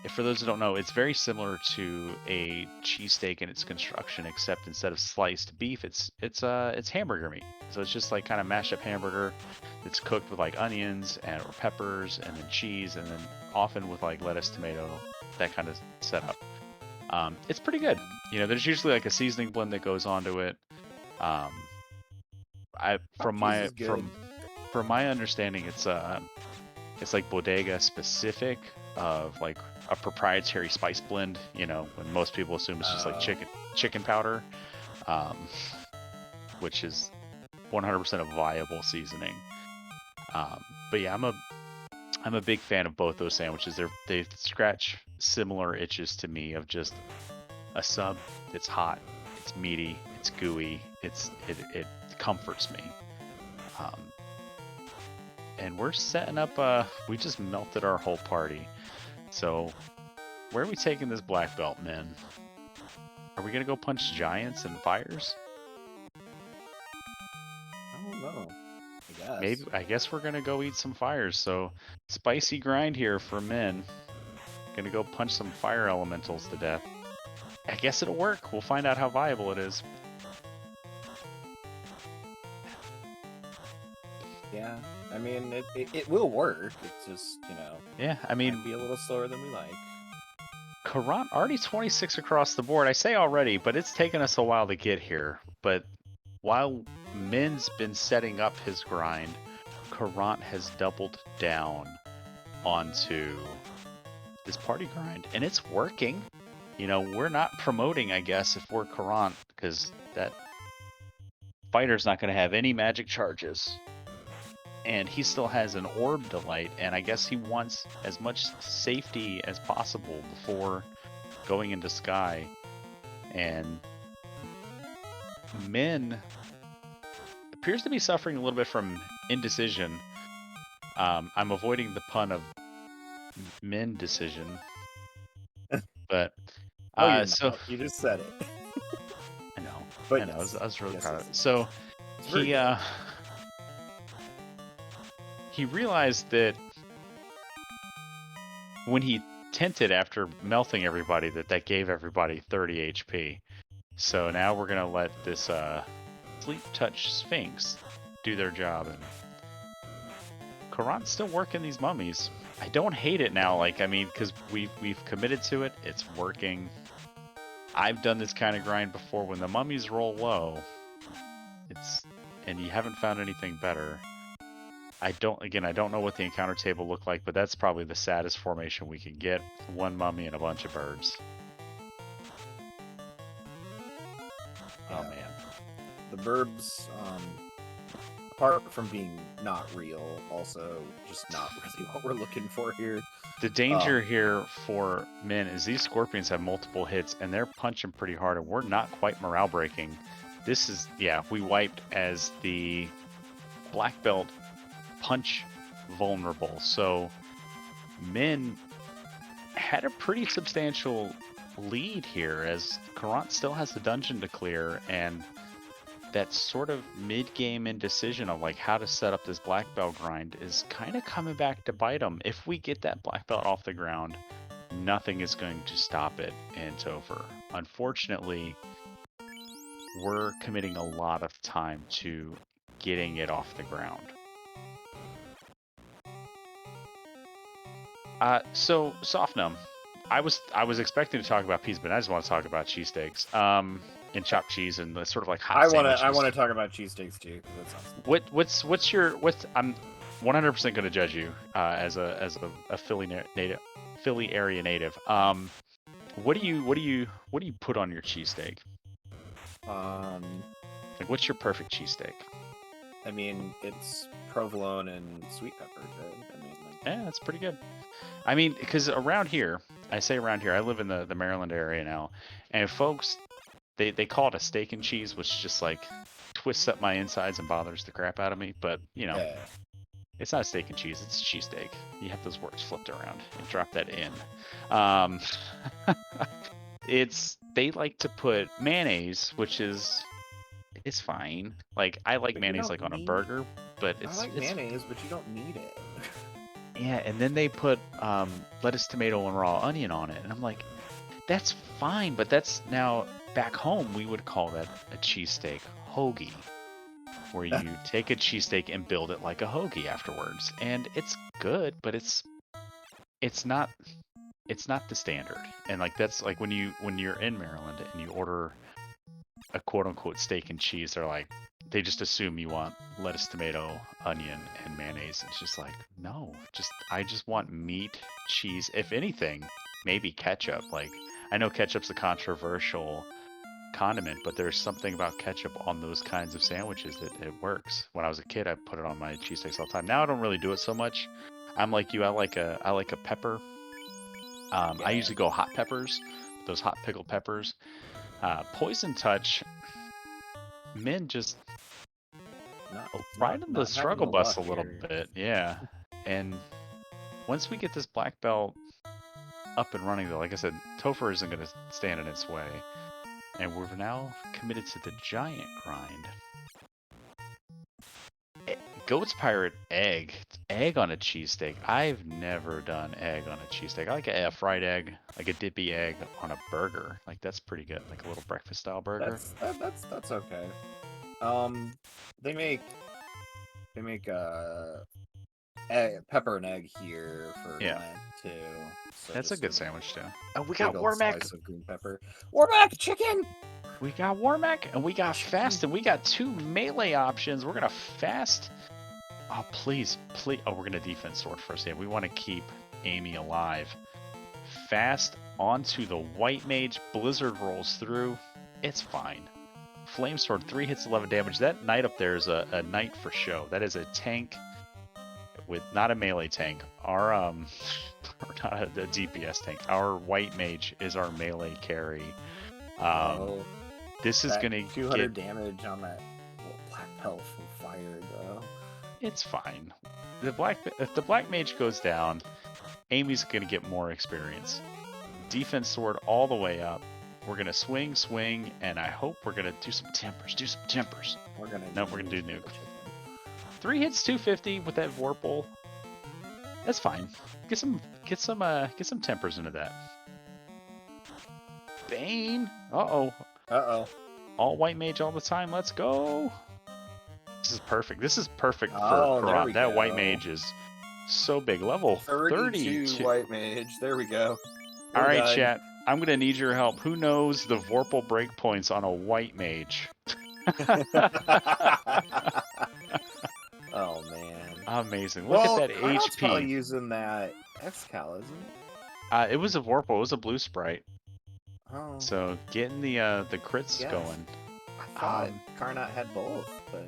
for those who don't know, it's very similar to a cheesesteak in its construction, except instead of sliced beef, it's hamburger meat. So it's just like kind of mashed up hamburger that's cooked with like onions or peppers and then cheese, and then often with like lettuce, tomato, that kind of setup. It's pretty good. You know, there's usually like a seasoning blend that goes onto it. from my understanding, it's like bodega specific of like a proprietary spice blend. You know, when most people assume it's just like chicken powder, which is 100% a viable seasoning. But yeah, I'm a big fan of both those sandwiches. They scratch similar itches to me of just a sub that's hot, it's meaty, it's gooey, it comforts me. And we're setting up. We just melted our whole party. So where are we taking this black belt, men? Are we gonna go punch giants and fires? I don't know. I guess. Maybe. I guess we're gonna go eat some fires. So spicy grind here for men. Gonna go punch some fire elementals to death. I guess it'll work. We'll find out how viable it is. Yeah, I mean, it will work. It's just, you know. Yeah, I mean, might be a little slower than we like. Caront already 26 across the board. I say already, but it's taken us a while to get here. But while Min's been setting up his grind, Caront has doubled down onto this party grind, and it's working. You know, we're not promoting, I guess, if we're Caront, because that fighter's not going to have any magic charges. And he still has an orb delight, and I guess he wants as much safety as possible before going into Sky. And Min appears to be suffering a little bit from indecision. I'm avoiding the pun of Min decision, but No, so you just said it. I know, But I know. yes. I was really Yes, proud yes, of it. So he realized that when he tinted after melting everybody, that gave everybody 30 HP. So now we're gonna let this Sleep Touch Sphinx do their job, and Carant's still working these mummies. I don't hate it now, like, I mean, because we've committed to it. It's working. I've done this kind of grind before. When the mummies roll low, and you haven't found anything better. I don't know what the encounter table looked like, but that's probably the saddest formation we can get. One mummy and a bunch of birds. Yeah. Oh man. The burbs, apart from being not real, also just not really what we're looking for here. The danger here for men is these scorpions have multiple hits, and they're punching pretty hard, and we're not quite morale breaking. This is, yeah, we wiped as the black belt punch vulnerable. So Min had a pretty substantial lead here, as Caront still has the dungeon to clear, and that sort of mid-game indecision of like how to set up this black belt grind is kind of coming back to bite him. If we get that black belt off the ground, nothing is going to stop it in Topher. Unfortunately, we're committing a lot of time to getting it off the ground. So Softnum, I was expecting to talk about pizza, but I just want to talk about cheesesteaks, and chopped cheese and the sort of like hot sandwiches. I want to talk about cheesesteaks too. That sounds What's I'm 100% going to judge you as a Philly area native. What do you put on your cheesesteak? Like, what's your perfect cheesesteak? I mean, it's provolone and sweet peppers, right? I mean, like... Yeah, that's pretty good. I mean, because around here, I live in the Maryland area now, and folks, they call it a steak and cheese, which just like twists up my insides and bothers the crap out of me. But you know, Yeah. It's not a steak and cheese; it's a cheesesteak. You have those words flipped around and drop that in. They like to put mayonnaise, which is it's fine. Like I like mayonnaise like on a burger, but it's mayonnaise, but you don't need it. Yeah, and then they put lettuce, tomato, and raw onion on it, and I'm like, that's fine, but that's now back home we would call that a cheesesteak hoagie, where you take a cheesesteak and build it like a hoagie afterwards, and it's good, but it's not the standard. And like that's like when you're in Maryland and you order a quote unquote steak and cheese, they're like, they just assume you want lettuce, tomato, onion, and mayonnaise. It's just like, no, I just want meat, cheese, if anything, maybe ketchup. Like, I know ketchup's a controversial condiment, but there's something about ketchup on those kinds of sandwiches that it works. When I was a kid, I put it on my cheesesteaks all the time. Now I don't really do it so much. I'm like you. I like a pepper. I Yeah. usually go hot peppers, those hot pickled peppers. Poison touch, Min just right in the Not having struggle the bus luck a little here. bit, yeah. And once we get this black belt up and running, though, like I said, Topher isn't going to stand in its way. And we're now committed to the giant grind. Goat's Pirate egg. Egg on a cheesesteak. I've never done egg on a cheesesteak. I like a fried egg, like a dippy egg on a burger. Like, that's pretty good. Like a little breakfast style burger. That's okay. They make pepper and egg here for Yeah. Lent too. So That's a just good sandwich, too. Oh, we big got old Warmac. slice of green pepper. Warmac chicken! We got Warmac, and we got Chicken. Fast, and we got 2 melee options. We're going to Fast. Oh, please. Oh, we're going to defense sword first. Yeah, we want to keep Amy alive. Fast onto the white mage. Blizzard rolls through. It's fine. Flame sword, 3 hits, 11 damage. That knight up there is a knight for show. That is a tank with not a melee tank. Our or not a DPS tank. Our white mage is our melee carry. This is gonna 200 damage on that little black pelt from fire though. It's fine. If the black mage goes down, Amy's gonna get more experience. Defense sword all the way up. We're gonna swing, and I hope we're gonna do some tempers. We're gonna do nuke. 3 hits, 250 with that Vorpal. That's fine. Get some tempers into that. Bane. Uh oh. All white mage all the time. Let's go. This is perfect. This is perfect for Caront. That white mage is so big. Level 32 white mage. There we go. All right, chat. I'm going to need your help. Who knows the Vorpal breakpoints on a white mage? Oh, man. Amazing. Look at that HP. Probably using that Excal, isn't it? It was a Vorpal. It was a blue sprite. Oh. So getting the crits going. I thought Caront had both, but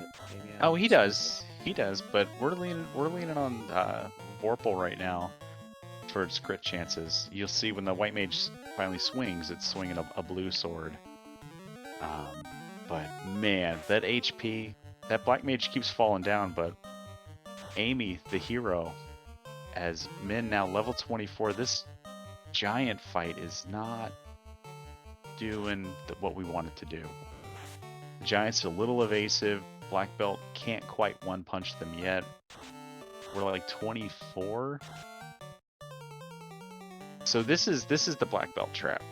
maybe he does. He does, but we're leaning on Vorpal right now for its crit chances. You'll see when the white mage finally swings, it's swinging a blue sword. But man, that HP, that black mage keeps falling down, but Amy, the hero, as Min now level 24, this giant fight is not doing what we want it to do. Giant's a little evasive. Black belt can't quite one punch them yet. We're like 24. So this is the black belt trap,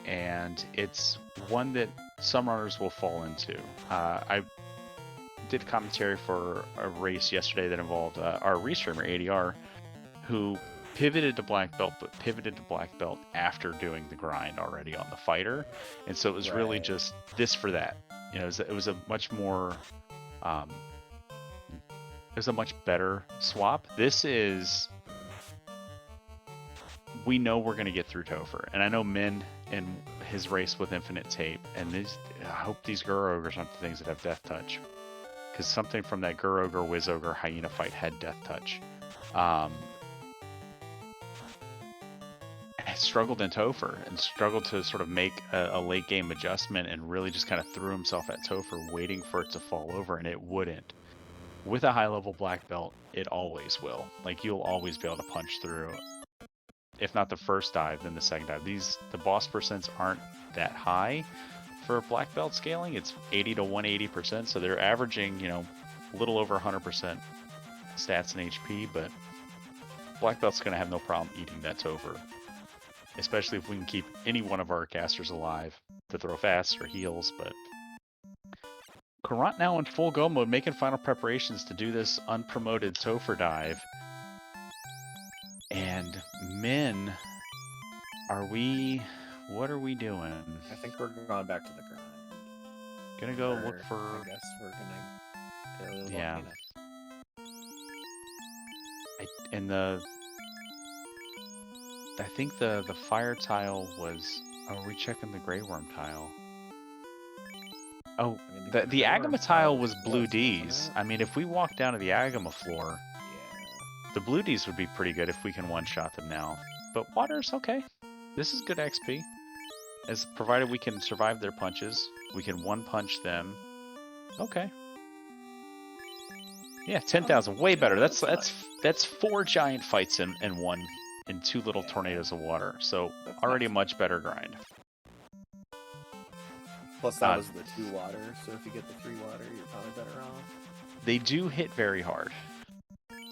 and it's one that some runners will fall into. I did commentary for a race yesterday that involved our restreamer ADR, who pivoted to black belt, but pivoted to black belt after doing the grind already on the fighter, and so it was really just this for that. You know, it was a much more, it was a much better swap. This is, we know we're going to get through Topher, and I know Min in his race with Infinite Tape, and I hope these Gur Ogres aren't the things that have Death Touch, because something from that Gur Ogre, Wiz Ogre, Hyena fight had Death Touch. Struggled in Topher and struggled to sort of make a late game adjustment, and really just kind of threw himself at Topher waiting for it to fall over, and it wouldn't. With a high level black belt, it always will. Like, you'll always be able to punch through. If not the first dive, then the second dive. The boss percents aren't that high for black belt scaling. It's 80 to 180%, so they're averaging, you know, a little over 100% stats and HP, but black belt's going to have no problem eating that Topher. Especially if we can keep any one of our casters alive to throw fast or heals. But Caront now in full go mode, making final preparations to do this unpromoted Topher dive. And Min, what are we doing? I think we're going back to the grind. Gonna go look for. I guess we're gonna go to the Yeah. volcano. I think the fire tile was. Oh, are we checking the Grey Worm tile? Oh, I mean, the Grey Worm Agama tile was close, blue wasn't D's. it? I mean, if we walk down to the Agama floor, Yeah. the blue D's would be pretty good if we can one-shot them now. But water's okay. This is good XP. As provided we can survive their punches, we can one-punch them. Okay. Yeah, 10,000, way better. Yeah, That's 4 giant fights in one, in 2 little Yeah. tornadoes of water. So That's already nice. a much better grind. Plus, that was the 2 water, so if you get the 3 water, you're probably better off. They do hit very hard.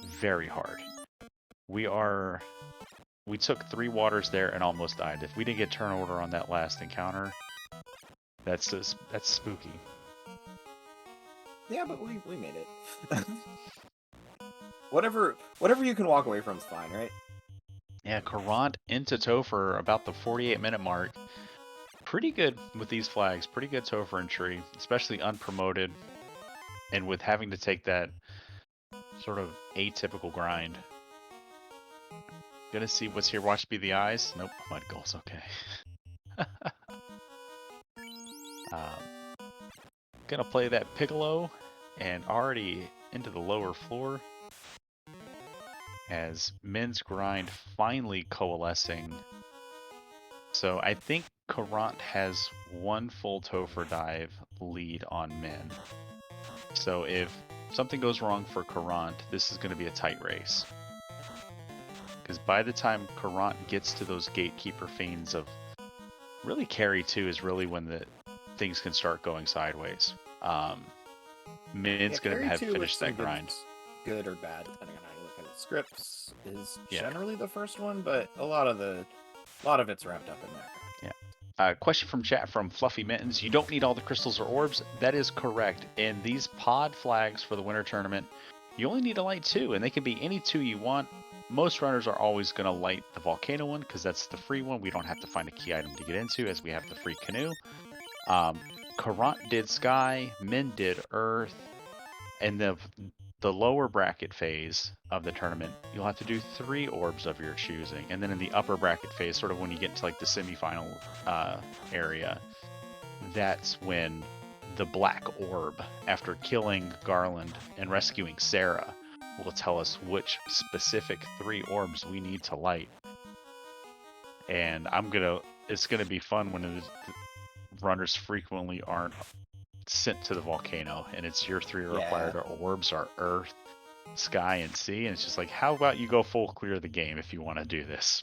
Very hard. We took 3 waters there and almost died. If we didn't get turn order on that last encounter, that's spooky. Yeah, but we made it. whatever you can walk away from is fine, right? Yeah, Caront into Topher about the 48-minute mark. Pretty good with these flags. Pretty good Topher entry, especially unpromoted, and with having to take that sort of atypical grind. Gonna see what's here. Watch be the eyes. Nope, mud goals. Okay. Gonna play that Piccolo, and already into the lower floor as Min's grind finally coalescing. So I think Caront has 1 full Topher dive lead on Min. So if something goes wrong for Caront, this is going to be a tight race. Because by the time Caront gets to those gatekeeper fiends of really carry 2 is really when the things can start going sideways. Min's going to have finished that grind. Good or bad, depending on how you look at it. Scripts is generally the first one, but a lot of it's wrapped up in there. Yeah. Question from chat from Fluffy Mittens. You don't need all the crystals or orbs. That is correct. In these pod flags for the winter tournament, you only need to light 2, and they can be any 2 you want. Most runners are always going to light the volcano one because that's the free one. We don't have to find a key item to get into as we have the free canoe. Caront did sky, Min did earth, and the lower bracket phase of the tournament, you'll have to do 3 orbs of your choosing. And then in the upper bracket phase, sort of when you get into like the semifinal area, that's when the black orb, after killing Garland and rescuing Sarah, will tell us which specific 3 orbs we need to light. And it's gonna be fun when the runners frequently aren't sent to the volcano, and it's your 3 required orbs are earth, sky, and sea, and it's just like, how about you go full clear of the game if you want to do this?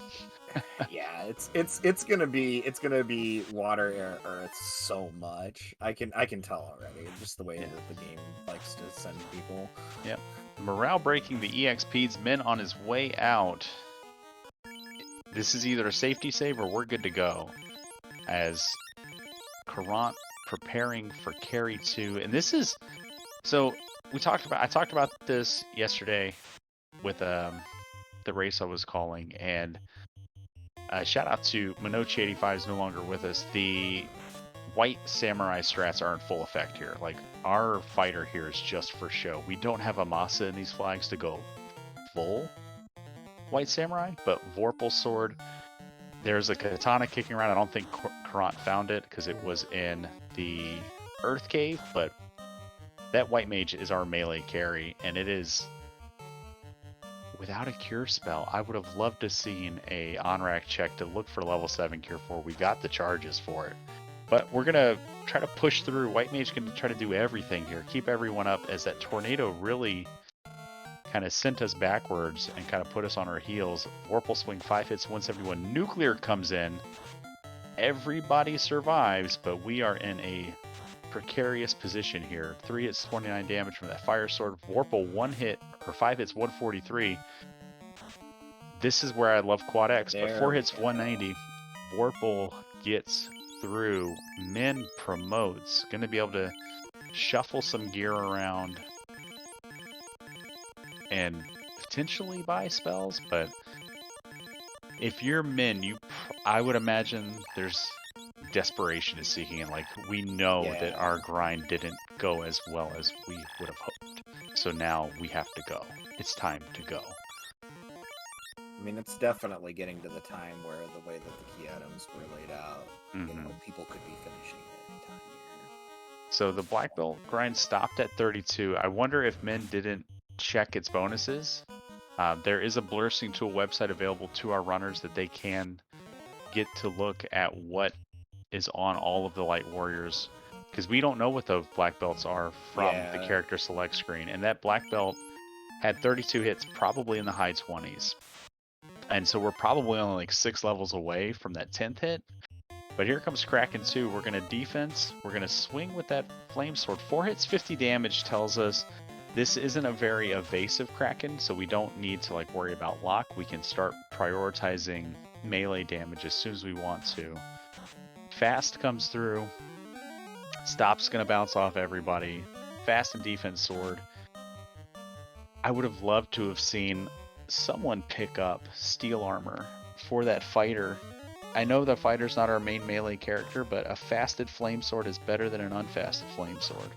Yeah, it's gonna be water, air, earth so much. I can tell already, just the way that the game likes to send people. Yep. Morale breaking the EXP's Min on his way out. This is either a safety save or we're good to go. As Caront preparing for carry 2, and this is so I talked about this yesterday with the race I was calling, and shout out to Minochi85 is no longer with us. The white samurai strats are in full effect here. Like, our fighter here is just for show. We don't have a Masa in these flags to go full white samurai, but Vorpal sword. There's a katana kicking around. I don't think Caront found it because it was in the Earth Cave, but that white mage is our melee carry, and it is without a cure spell. I would have loved to seen a on-rack check to look for level 7 cure 4. We got the charges for it, but we're gonna try to push through. White mage can try to do everything here, keep everyone up, as that tornado really kind of sent us backwards and kind of put us on our heels. Vorpal swing, 5 hits, 171. Nuclear comes in. Everybody survives, but we are in a precarious position here. 3 hits, 29 damage from that fire sword. Vorpal 1 hit, or 5 hits, 143. This is where I love Quad X, but 4 hits, 190. Vorpal gets through. Min promotes. Going to be able to shuffle some gear around and potentially buy spells, but if you're Min, I would imagine there's desperation is seeking in. Like, we know that Yeah. our grind didn't go as well as we would have hoped. So now we have to go. It's time to go. I mean, it's definitely getting to the time where the way that the key items were laid out, you know, people could be finishing it anytime here. So the black belt grind stopped at 32. I wonder if Minh didn't check its bonuses. There is a blurring tool website available to our runners that they can get to look at what is on all of the light warriors, because we don't know what those black belts are from the character select screen. And that black belt had 32 hits, probably in the high 20s. And so we're probably only like 6 levels away from that 10th hit. But here comes Kraken 2. We're going to defense. We're going to swing with that flame sword. 4 hits, 50 damage tells us this isn't a very evasive Kraken, so we don't need to like worry about lock. We can start prioritizing melee damage as soon as we want to. Fast comes through. Stop's going to bounce off everybody. Fast and defense sword. I would have loved to have seen someone pick up steel armor for that fighter. I know the fighter's not our main melee character, but a fasted flame sword is better than an unfasted flame sword.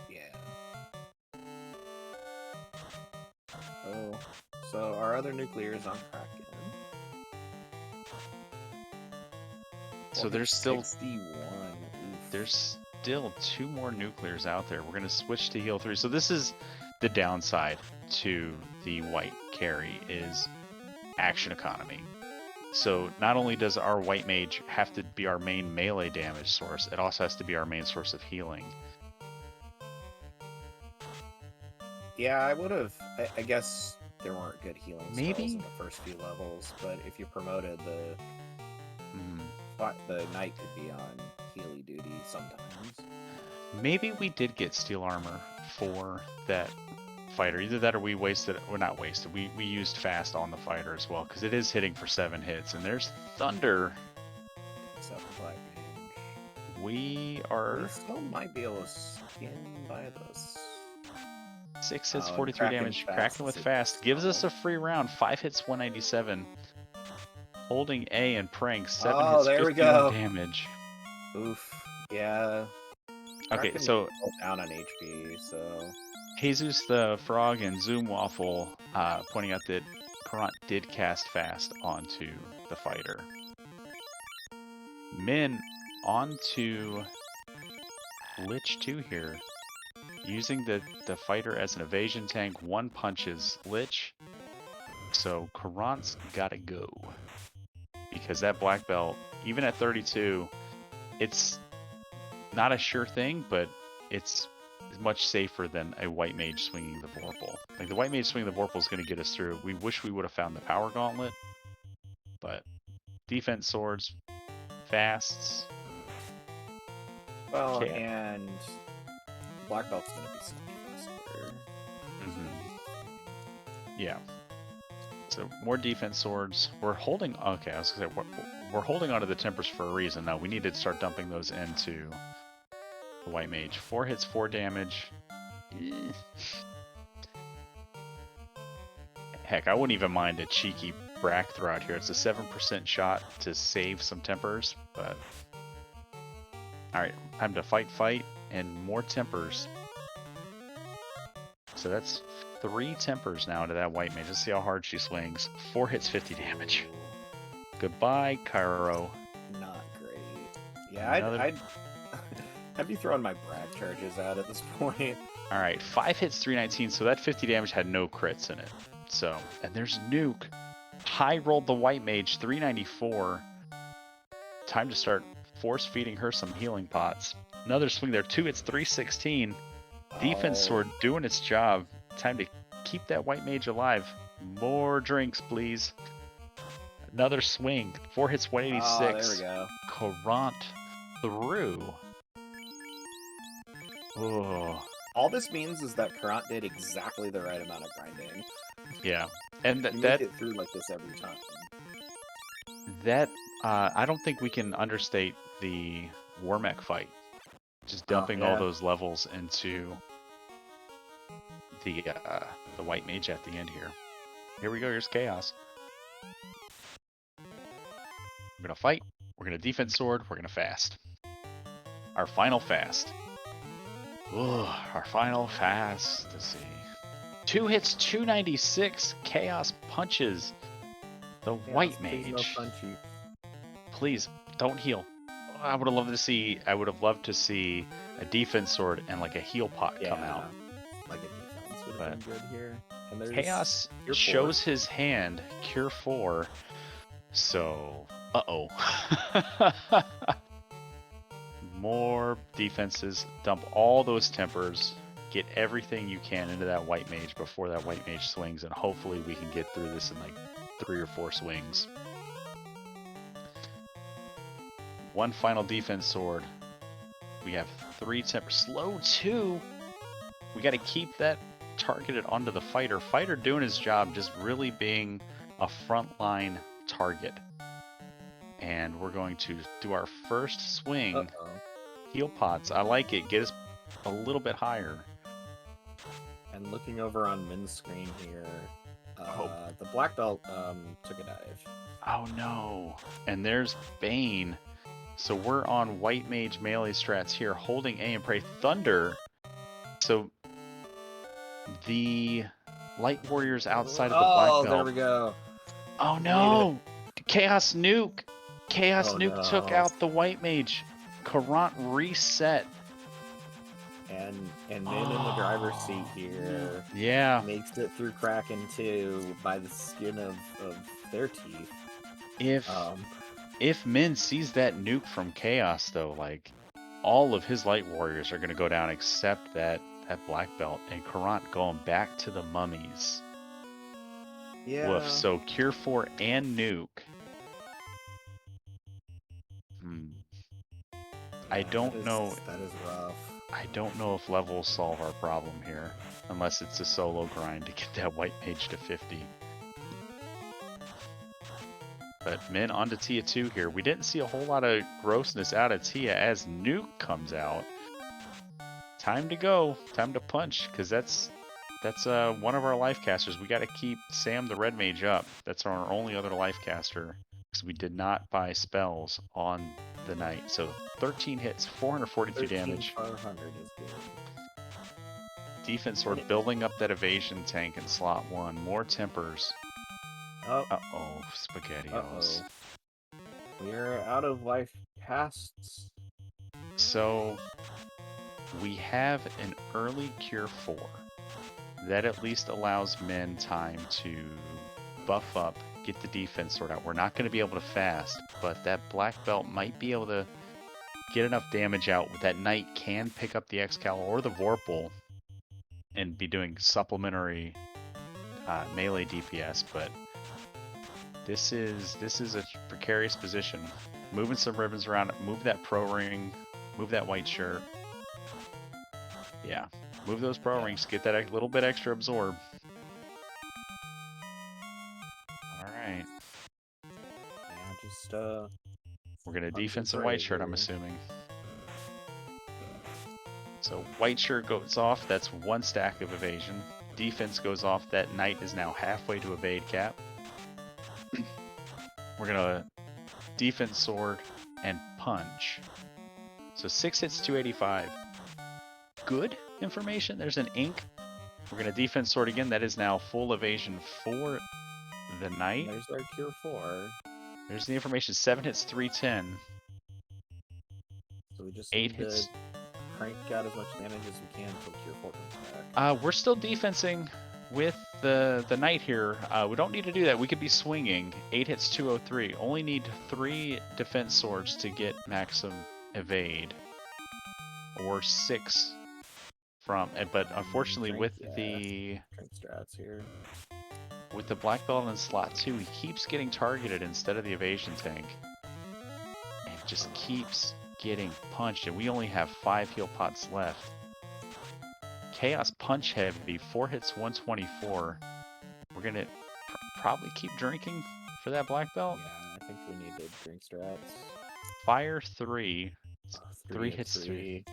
Yeah. Oh, so our other nuclears on Kraken. So there's still 61. Oof. There's still 2 more nuclears out there. We're going to switch to heal 3. So this is the downside to the white carry is action economy. So not only does our white mage have to be our main melee damage source, it also has to be our main source of healing. Yeah, I would have. I guess there weren't good healing spells Maybe in the first few levels, but if you promoted the knight could be on healy duty sometimes. Maybe we did get steel armor for that fighter. Either that or we wasted, or not wasted, we used fast on the fighter as well, because it is hitting for 7 hits. And there's thunder. Except black mage. We still might be able to skin by this. 6 hits, 43 damage. Kraken with fast gives us a free round. 5 hits, 197. Holding A and praying 7 hits, there 51 damage. Oof. Yeah. Okay, Kraken so down on HP, so Jesus the Frog and Zoom Waffle pointing out that Caront did cast fast onto the fighter. Minh onto Lich 2 here. Using the fighter as an evasion tank, 1 punches Lich. So Caront's gotta go. Because that black belt, even at 32, it's not a sure thing, but it's much safer than a white mage swinging the Vorpal. Like, the white mage swinging the Vorpal is going to get us through. We wish we would have found the power gauntlet, but defense swords, fasts. Well, and black belt's going to be something faster. Yeah. So more defense swords. We're holding. Okay, I was gonna say we're holding onto the tempers for a reason. Now we need to start dumping those into the white mage. 4 hits, 4 damage. Heck, I wouldn't even mind a cheeky Brack throw out here. It's a 7% shot to save some tempers, but all right, time to fight, and more tempers. So that's 3 tempers now to that white mage. Let's see how hard she swings. 4 hits, 50 damage. Goodbye, Cairo. Not great. Yeah, I'd be throwing my Brack charges out at this point. All right, 5 hits, 319. So that 50 damage had no crits in it. So, and there's Nuke. High rolled the white mage, 394. Time to start force feeding her some healing pots. Another swing there, 2 hits, 316. Defense sword doing its job. Time to keep that white mage alive. More drinks, please. Another swing. 4 hits, 186. There we go. Caront through. Oh. All this means is that Caront did exactly the right amount of grinding. Yeah, and you make it through like this every time. That I don't think we can understate the Warmech fight. Just dumping all those levels into the white mage at the end here. Here we go. Here's chaos. We're gonna fight. We're gonna defense sword. We're gonna fast. Our final fast. Ooh, our final fast. Let's see. 2 hits, 296. Chaos punches. The white Please no mage. punchy. Please don't heal. I would have loved to see. I would have loved to see a defense sword and like a heal pot come out. Like a defense would have been good here. And there's Chaos Cure 4. shows his hand. Cure 4. So, uh-oh. More defenses. Dump all those tempers. Get everything you can into that white mage before that white mage swings, and hopefully we can get through this in like 3 or 4 swings. One final defense sword. We have 3 tempers. Slow 2. We got to keep that targeted onto the fighter. Fighter doing his job, just really being a frontline target. And we're going to do our first swing. Heal pots. I like it. Get us a little bit higher. And looking over on Min's screen here, the black belt took a dive. Oh no. And there's Bane. So we're on white mage melee strats here, holding A and pray Thunder. So the light warriors outside of the black belt. Oh, there we go. Oh no! Chaos Nuke! Chaos Nuke took no. out the white mage. Caront reset. And Min in the driver's seat here. Yeah. Makes it through Kraken 2 by the skin of their teeth. If Min sees that nuke from Chaos though, like all of his light warriors are gonna go down except that black belt, and Caront going back to the mummies. Yeah. Woof. So Cure 4 and nuke. I don't know. That is rough. I don't know if levels solve our problem here, unless it's a solo grind to get that white mage to 50. But Min onto Tia 2 here. We didn't see a whole lot of grossness out of Tia as Nuke comes out. Time to go. Time to punch, because that's one of our life casters. We got to keep Sam the red mage up. That's our only other life caster, because we did not buy spells on the night. So 13 hits, 442 damage. 400 is good. Defense sword building up that evasion tank in slot 1. More tempers. Uh-oh, SpaghettiOs. We're out of life casts. So we have an early Cure 4. That at least allows Min time to buff up, get the defense sword out. We're not going to be able to fast, but that black belt might be able to get enough damage out. That knight can pick up the Excalibur or the Vorpal and be doing supplementary melee DPS, but this is a precarious position. Moving some ribbons around, move that pro ring, move that white shirt. Yeah, move those pro rings, get that little bit extra absorb. All right. Yeah, just we're gonna defense a white shirt, I'm assuming. So white shirt goes off. That's 1 stack of evasion. Defense goes off. That knight is now halfway to evade cap. We're gonna defense sword and punch. So 6 hits, 285. Good information. There's an ink. We're gonna defense sword again. That is now full evasion for the knight. There's our Cure 4. There's the information. 7 hits, 310. So we just 8 need hits. to crank out as much damage as we can until Cure 4 comes back. We're still defensing with the knight here. We don't need to do that. We could be swinging. 8 hits, 203. Only need 3 defense swords to get maximum evade, or 6 from. But unfortunately, with the strats here, with the black belt in slot 2, he keeps getting targeted instead of the evasion tank, and just keeps getting punched. And we only have 5 heal pots left. Chaos punch heavy, 4 hits, 124. We're gonna probably keep drinking for that black belt. Yeah, I think we need to drink strats. Fire 3. 3 hits, 3.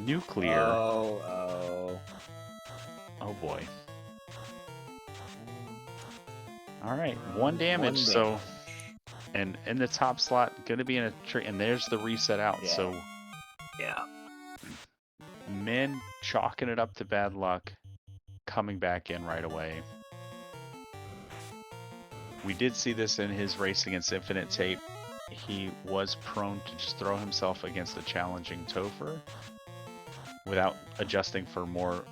Nuclear. Oh boy. All right, 1 damage. So And in the top slot, going to be in a tree, and there's the reset out. Yeah. So Yeah. Min chalking it up to bad luck, coming back in right away. We did see this in his race against Infinite Tape. He was prone to just throw himself against a challenging Topher without adjusting for more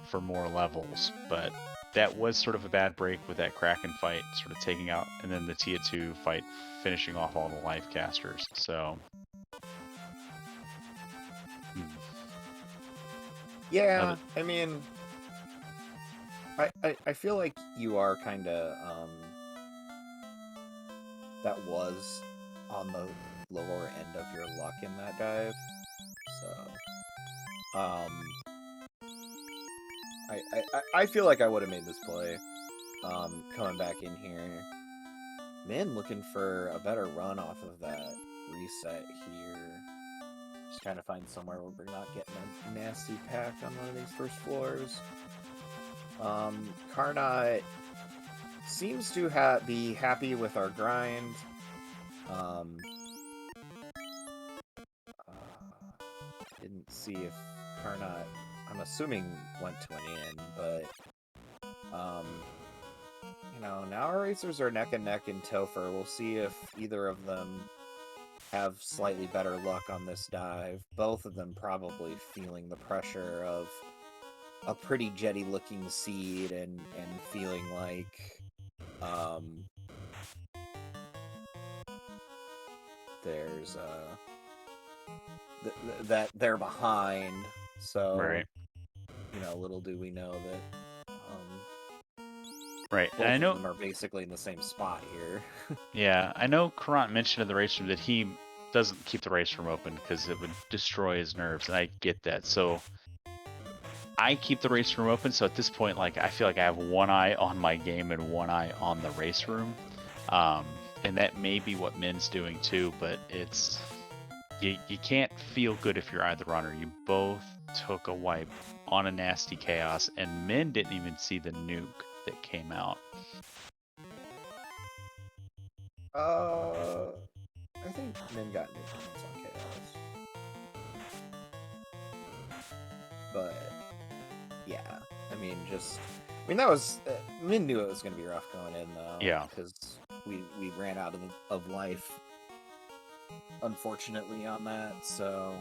levels, but that was sort of a bad break with that Kraken fight, sort of taking out, and then the Tia 2 fight finishing off all the life casters. So yeah, I mean, I feel like you are kind of that was on the lower end of your luck in that dive. So I feel like I would have made this play. Coming back in here. Min looking for a better run off of that reset here. Just trying to find somewhere where we're not getting a nasty pack on one of these first floors. Caront seems to be happy with our grind. Didn't see if Caront, I'm assuming, went to an inn, but you know, now our racers are neck and neck in Topher. We'll see if either of them have slightly better luck on this dive. Both of them probably feeling the pressure of a pretty jetty looking seed and feeling like there's that they're behind. So right. You know, little do we know that right. both And I know of them are basically in the same spot here. yeah, I know Caront mentioned in the race room that he doesn't keep the race room open because it would destroy his nerves, and I get that. So I keep the race room open, so at this point, like, I feel like I have one eye on my game and one eye on the race room. And that may be what Min's doing too, but it's you can't feel good if you're either runner. You both took a wipe on a nasty chaos, and Min didn't even see the nuke that came out. I think Min got nuked on chaos. But yeah, I mean, that was Min knew it was going to be rough going in though. Yeah, because we ran out of life, unfortunately, on that. So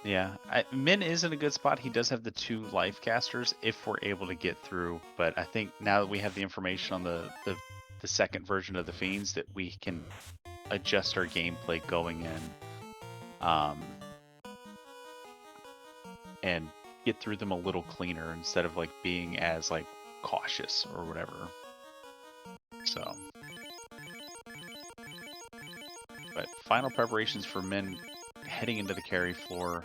yeah. Min is in a good spot. He does have the 2 life casters if we're able to get through. But I think now that we have the information on the second version of the Fiends, that we can adjust our gameplay going in, and get through them a little cleaner instead of like being as like cautious or whatever. So, but final preparations for Min heading into the carry floor.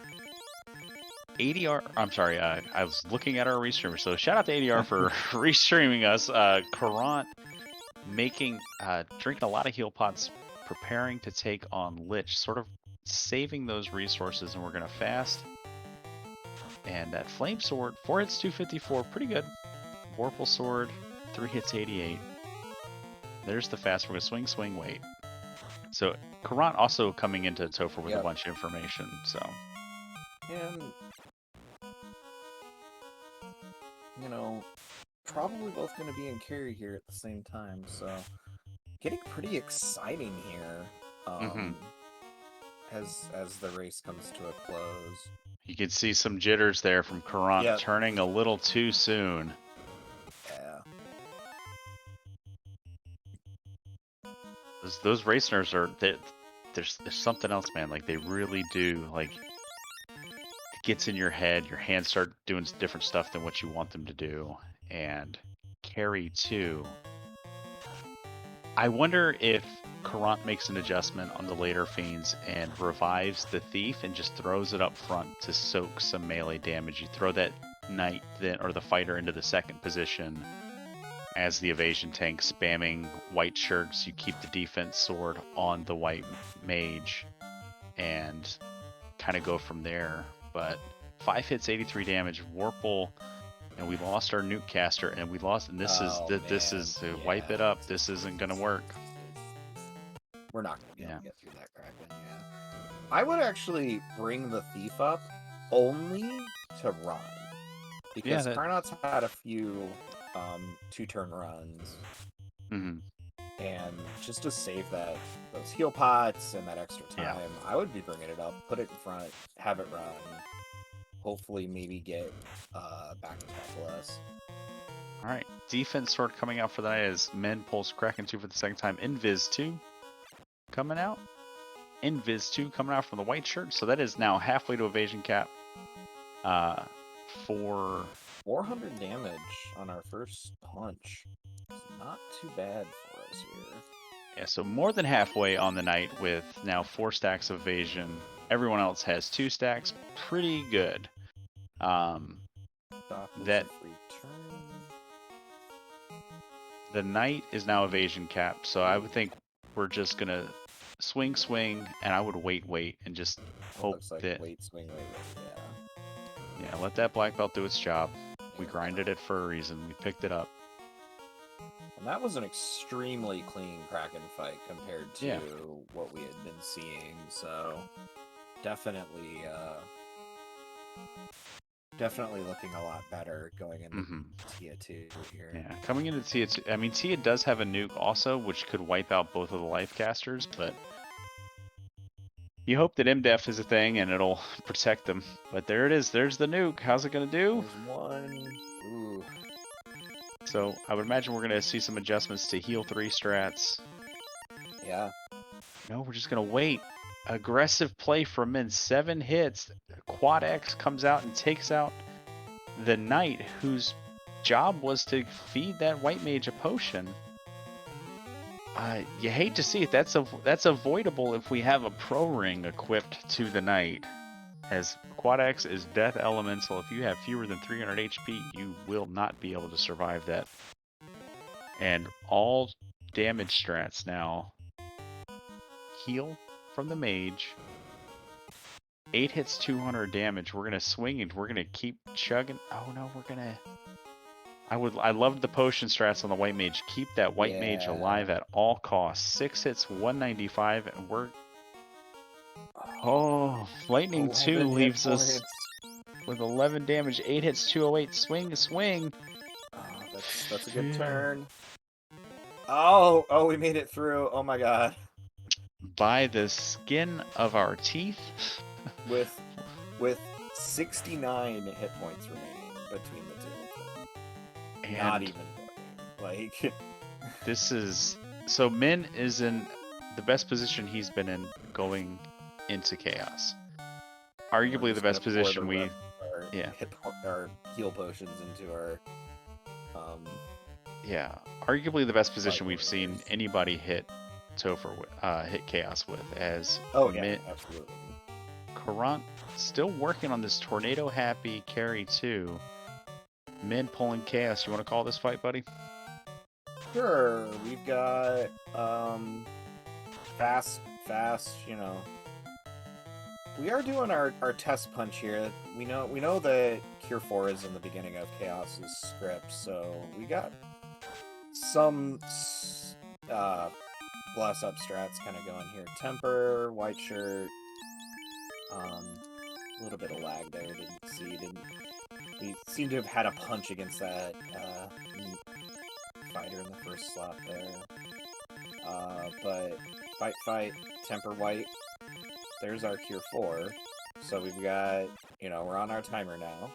ADR, I'm sorry, I was looking at our restreamer, so shout out to ADR for restreaming us. Caront making, drinking a lot of heal pots, preparing to take on Lich, sort of saving those resources, and we're going to fast. And that Flame Sword, 4 hits 254, pretty good. Vorpal Sword, 3 hits 88. There's the fast. We're going to swing, swing, wait. So Caront also coming into Topher with a bunch of information, so. And, you know, probably both going to be in carry here at the same time, so getting pretty exciting here as the race comes to a close. You can see some jitters there from Caront turning a little too soon. Yeah. Those race nerves are, there's something else, man. Like, they really do, like, it gets in your head, your hands start doing different stuff than what you want them to do. And carry 2. I wonder if Caront makes an adjustment on the later Fiends and revives the Thief and just throws it up front to soak some melee damage. You throw that Knight or the Fighter into the second position as the evasion tank, spamming white shirts. You keep the defense sword on the white mage and kind of go from there. But 5 hits, 83 damage, Vorpal, and we lost our nuke caster, and we lost. And this is to wipe it up. This isn't gonna work. We're not going to be able Yeah. to get through that Kraken, yeah. I would actually bring the Thief up only to run. Because Caront's had a few 2-turn runs. Mm-hmm. And just to save those heal pots and that extra time, I would be bringing it up, put it in front, have it run. Hopefully, maybe get back attack less. All right, defense sword coming out for the night as Min pulls Kraken 2 for the second time. Invis 2 coming out. Invis 2 coming out from the white shirt. So that is now halfway to evasion cap. For 400 damage on our first punch. It's not too bad for us here. Yeah, so more than halfway on the night with now 4 stacks of evasion. Everyone else has 2 stacks. Pretty good. That the knight is now evasion capped, so I would think we're just gonna swing, and I would wait, and just hope that wait, yeah, let that black belt do its job. We grinded it for a reason. We picked it up. And that was an extremely clean Kraken fight compared to what we had been seeing. So definitely looking a lot better going into Tia 2 here. Yeah, coming into Tia 2, I mean, Tia does have a nuke also, which could wipe out both of the life casters, but you hope that MDEF is a thing and it'll protect them. But there it is. There's the nuke. How's it going to do? There's one. Ooh. So I would imagine we're going to see some adjustments to heal 3 strats. Yeah. No, we're just going to wait. Aggressive play from Min. 7 hits. Quad X comes out and takes out the knight, whose job was to feed that white mage a potion. You hate to see it. That's avoidable if we have a pro ring equipped to the knight. As Quad X is Death Elemental. If you have fewer than 300 HP, you will not be able to survive that. And all damage strats now heal from the mage. 8 hits, 200 damage. We're gonna swing and we're gonna keep chugging. Oh no, we're gonna. I loved the potion strats on the white mage. Keep that white mage alive at all costs. 6 hits, 195, and we're. Oh, Lightning 2 leaves us with 11 damage. 8 hits, 208. Swing. Oh, that's a good turn. Oh, we made it through. Oh my god. By the skin of our teeth. with 69 hit points remaining between the two of them. And not even like this is so Min is in the best position he's been in going into chaos. Arguably the best position we hit our heal potions into our arguably the best position we've seen anybody hit Topher hit chaos with as absolutely. Caront still working on this tornado happy carry too. Min pulling chaos. You want to call this fight, buddy? Sure. We've got fast, we are doing our test punch here. We know that Cure 4 is in the beginning of Chaos's script, so we got some bless up strats kind of going here. Temper, white shirt, a little bit of lag there. We seem to have had a punch against that fighter in the first slot there. But fight, temper white. There's our Cure 4. So we've got, we're on our timer now.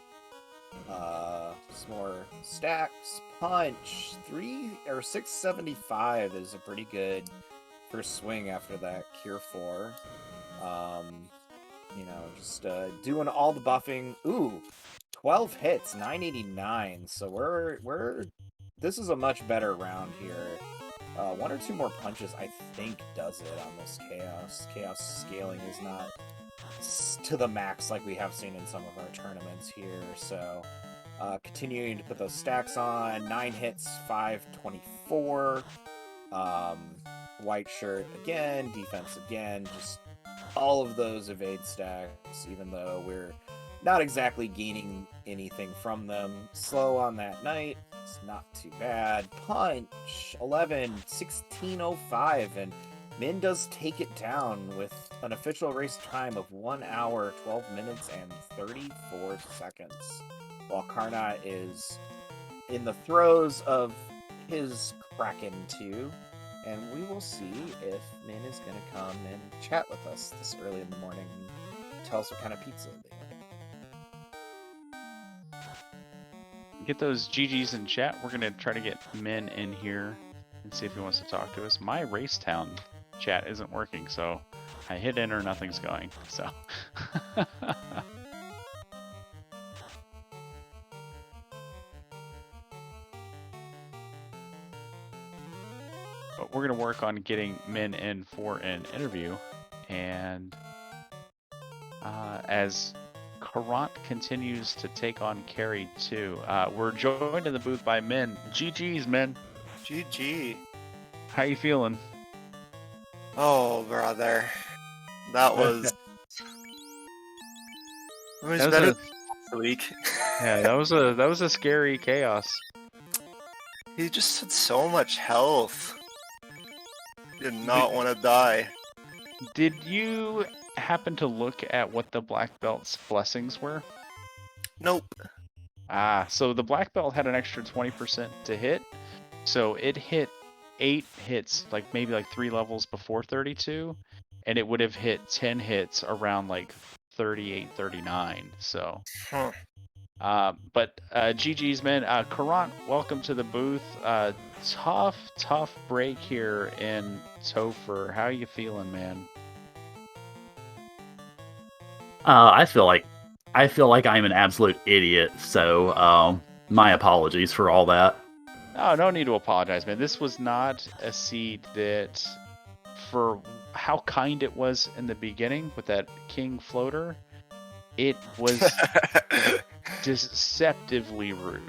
Some more stacks, punch. 675 is a pretty good first swing after that Cure 4. Just doing all the buffing. Ooh, 12 hits, 989. So this is a much better round here. 1 or 2 more punches, I think, does it on this Chaos. Chaos scaling is not to the max like we have seen in some of our tournaments here. So, continuing to put those stacks on. 9 hits, 524. White shirt again, defense again. Just all of those evade stacks, even though we're not exactly gaining anything from them. Slow on that night. It's not too bad. Punch, 11, 1605, and Min does take it down with an official race time of 1 hour, 12 minutes, and 34 seconds. While Carnot is in the throes of his Kraken 2. And we will see if Min is going to come and chat with us this early in the morning and tell us what kind of pizza they like. Get those GGs in chat. We're going to try to get Min in here and see if he wants to talk to us. My Racetown chat isn't working, so I hit enter, nothing's going. So but we're going to work on getting Min in for an interview. And as Caront continues to take on Carrie 2, we're joined in the booth by Min. GG's, Min. GG. How you feeling? Oh, brother. That was... It was better than last week. Yeah, that was a scary chaos. He just had so much health. Did not want to die. Did you happen to look at what the black belt's blessings were? Nope. So the black belt had an extra 20% to hit, so it hit 8 hits, like maybe like 3 levels before 32, and it would have hit 10 hits around like 38, 39. So, but GG's, man. Caront, welcome to the booth. Tough break here in Topher. How you feeling, man? I feel like I'm an absolute idiot. So, my apologies for all that. Oh, no need to apologize, man. This was not a seed that, for how kind it was in the beginning with that King floater, it was deceptively rude.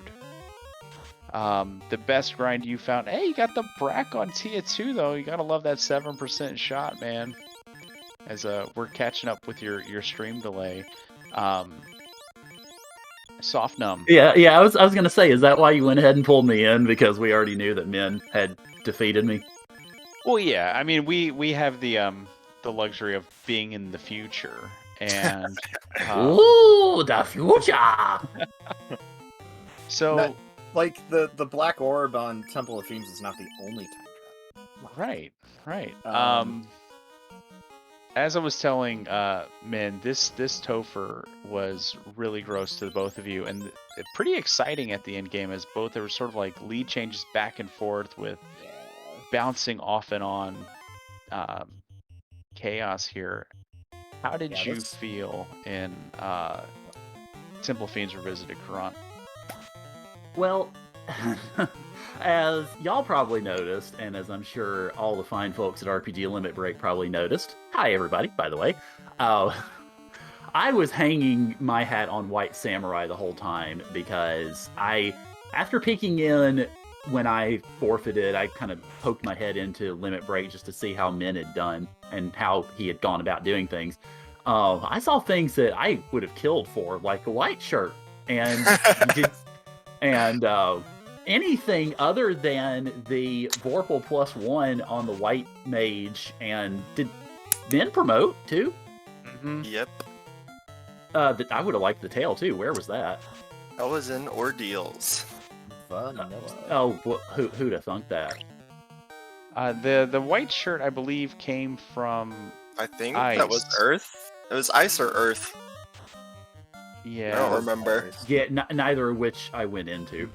The best grind you found. Hey, you got the Brack on Tia 2 though. You gotta love that 7% shot, man. As we're catching up with your stream delay. Soft numb. Yeah. I was gonna say, is that why you went ahead and pulled me in, because we already knew that Min had defeated me? Well, yeah. I mean, we have the luxury of being in the future, and ooh, the future. So, like the black orb on Temple of Fiends is not the only time trap. Right. As I was telling Min, this Topher was really gross to the both of you, and pretty exciting at the end game, as both there were sort of like lead changes back and forth with bouncing off and on chaos here. How did you feel in Temple of Fiends Revisited, Caront? Well, as y'all probably noticed, and as I'm sure all the fine folks at RPG Limit Break probably noticed, hi everybody, by the way, I was hanging my hat on White Samurai the whole time, because after peeking in when I forfeited, I kind of poked my head into Limit Break just to see how Min had done and how he had gone about doing things. I saw things that I would have killed for, like a white shirt, and anything other than the Vorpal +1 on the white mage. And did Min promote too? Mm-hmm. Yep. I would have liked the tail too. Where was that? I was in Ordeals. Who'd have thunk that? The white shirt, I believe, came from I think Ice. That was Earth. It was Ice or Earth. Yeah. I don't remember. Yeah, neither of which I went into.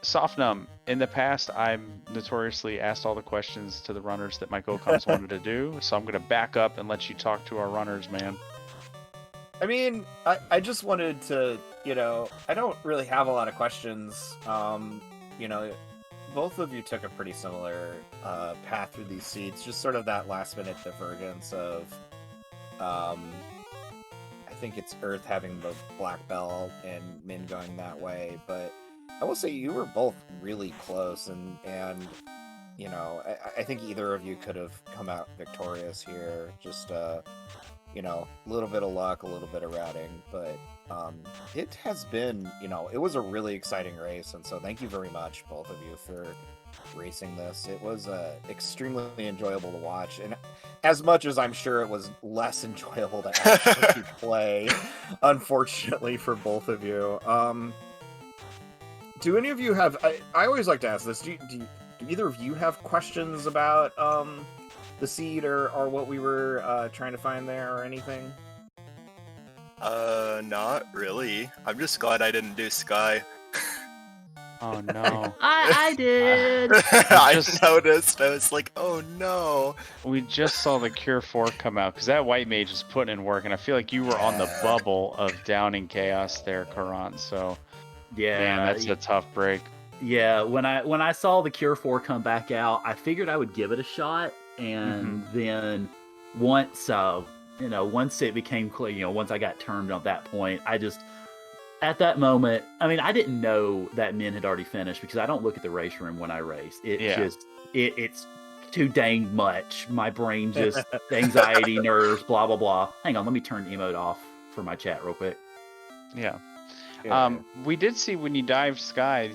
Softnum, in the past, I'm notoriously asked all the questions to the runners that my co-coms wanted to do, so I'm going to back up and let you talk to our runners, man. I mean, I just wanted to, I don't really have a lot of questions. Both of you took a pretty similar path through these seeds, just sort of that last-minute divergence of, I think it's Earth having the black belt and Min going that way, but I will say you were both really close, and I think either of you could have come out victorious here. Just a little bit of luck, a little bit of routing, but it has been, it was a really exciting race, and so thank you very much, both of you, for racing this. It was extremely enjoyable to watch, and as much as I'm sure it was less enjoyable to actually play, unfortunately for both of you. Do any of you have? I always like to ask this. Do either of you have questions about the seed or what we were trying to find there or anything? Not really. I'm just glad I didn't do Sky. Oh no. I did. I noticed. I was like, oh no. We just saw the Cure 4 come out because that white mage is putting in work, and I feel like you were on the bubble of downing chaos there, Caront. So Yeah, man, that's a tough break. Yeah, when I saw the Cure 4 come back out, I figured I would give it a shot, and then once once it became clear, once I got turned at that point, at that moment, I mean, I didn't know that Min had already finished because I don't look at the race room when I race. It's too dang much. My brain just anxiety, nerves, blah blah blah. Hang on, let me turn the emote off for my chat real quick. Yeah. We did see when you dived Sky,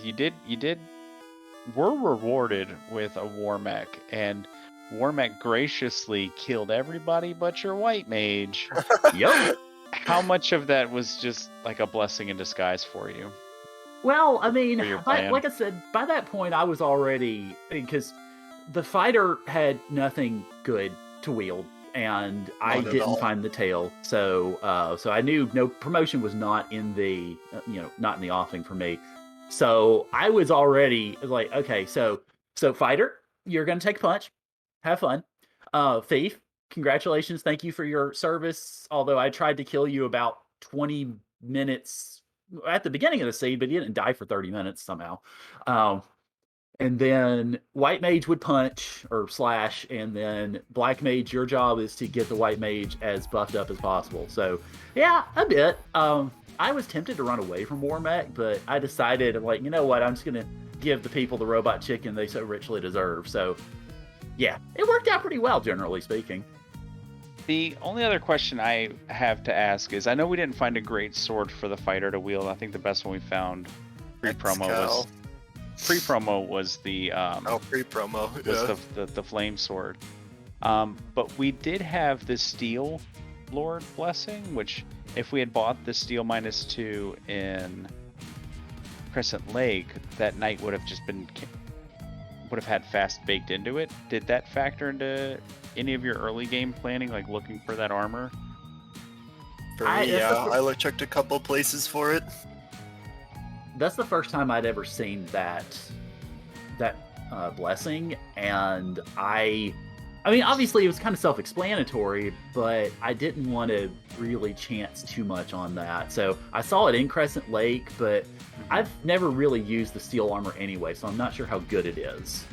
were rewarded with a war mech, and war mech graciously killed everybody but your white mage. Yep. How much of that was just like a blessing in disguise for you? Well, I mean, plan? like I said, by that point I was already, because the fighter had nothing good to wield, and I didn't find the tail, so I knew no promotion was not in the not in the offing for me. So I was already like, okay, so fighter, you're gonna take a punch, have fun. Thief, congratulations, thank you for your service. Although I tried to kill you about 20 minutes at the beginning of the seed, but you didn't die for 30 minutes somehow. And then white mage would punch or slash, and then black mage, your job is to get the white mage as buffed up as possible. So yeah, a bit. I was tempted to run away from war mech, but I decided, like, you know what, I'm just gonna give the people the robot chicken they so richly deserve. So yeah, it worked out pretty well, generally speaking. The only other question I have to ask is, I know we didn't find a great sword for the fighter to wield. I think the best one we found pre-promo was the pre-promo was the flame sword. But we did have the steel lord blessing, which if we had bought the steel -2 in Crescent Lake, that knight would have had fast baked into it. Did that factor into any of your early game planning, like looking for that armor? For me, I checked a couple places for it. That's the first time I'd ever seen that blessing, and I mean, obviously it was kind of self-explanatory, but I didn't want to really chance too much on that. So I saw it in Crescent Lake, but I've never really used the steel armor anyway, so I'm not sure how good it is.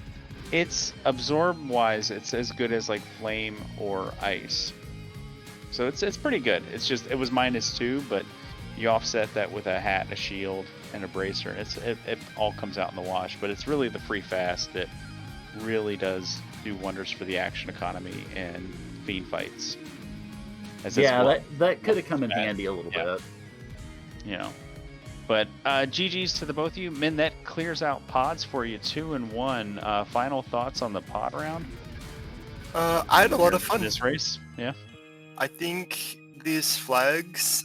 It's absorb-wise, it's as good as like flame or ice. So it's pretty good. It's just, it was -2, but you offset that with a hat, a shield, and a bracer. It all comes out in the wash, but it's really the free fast that really does do wonders for the action economy and Fiend fights. That could have come in handy a little bit. But GG's to the both of you. Min, that clears out pods for you, 2-1. Final thoughts on the pod round? I had a lot of fun. This race, yeah. I think these flags,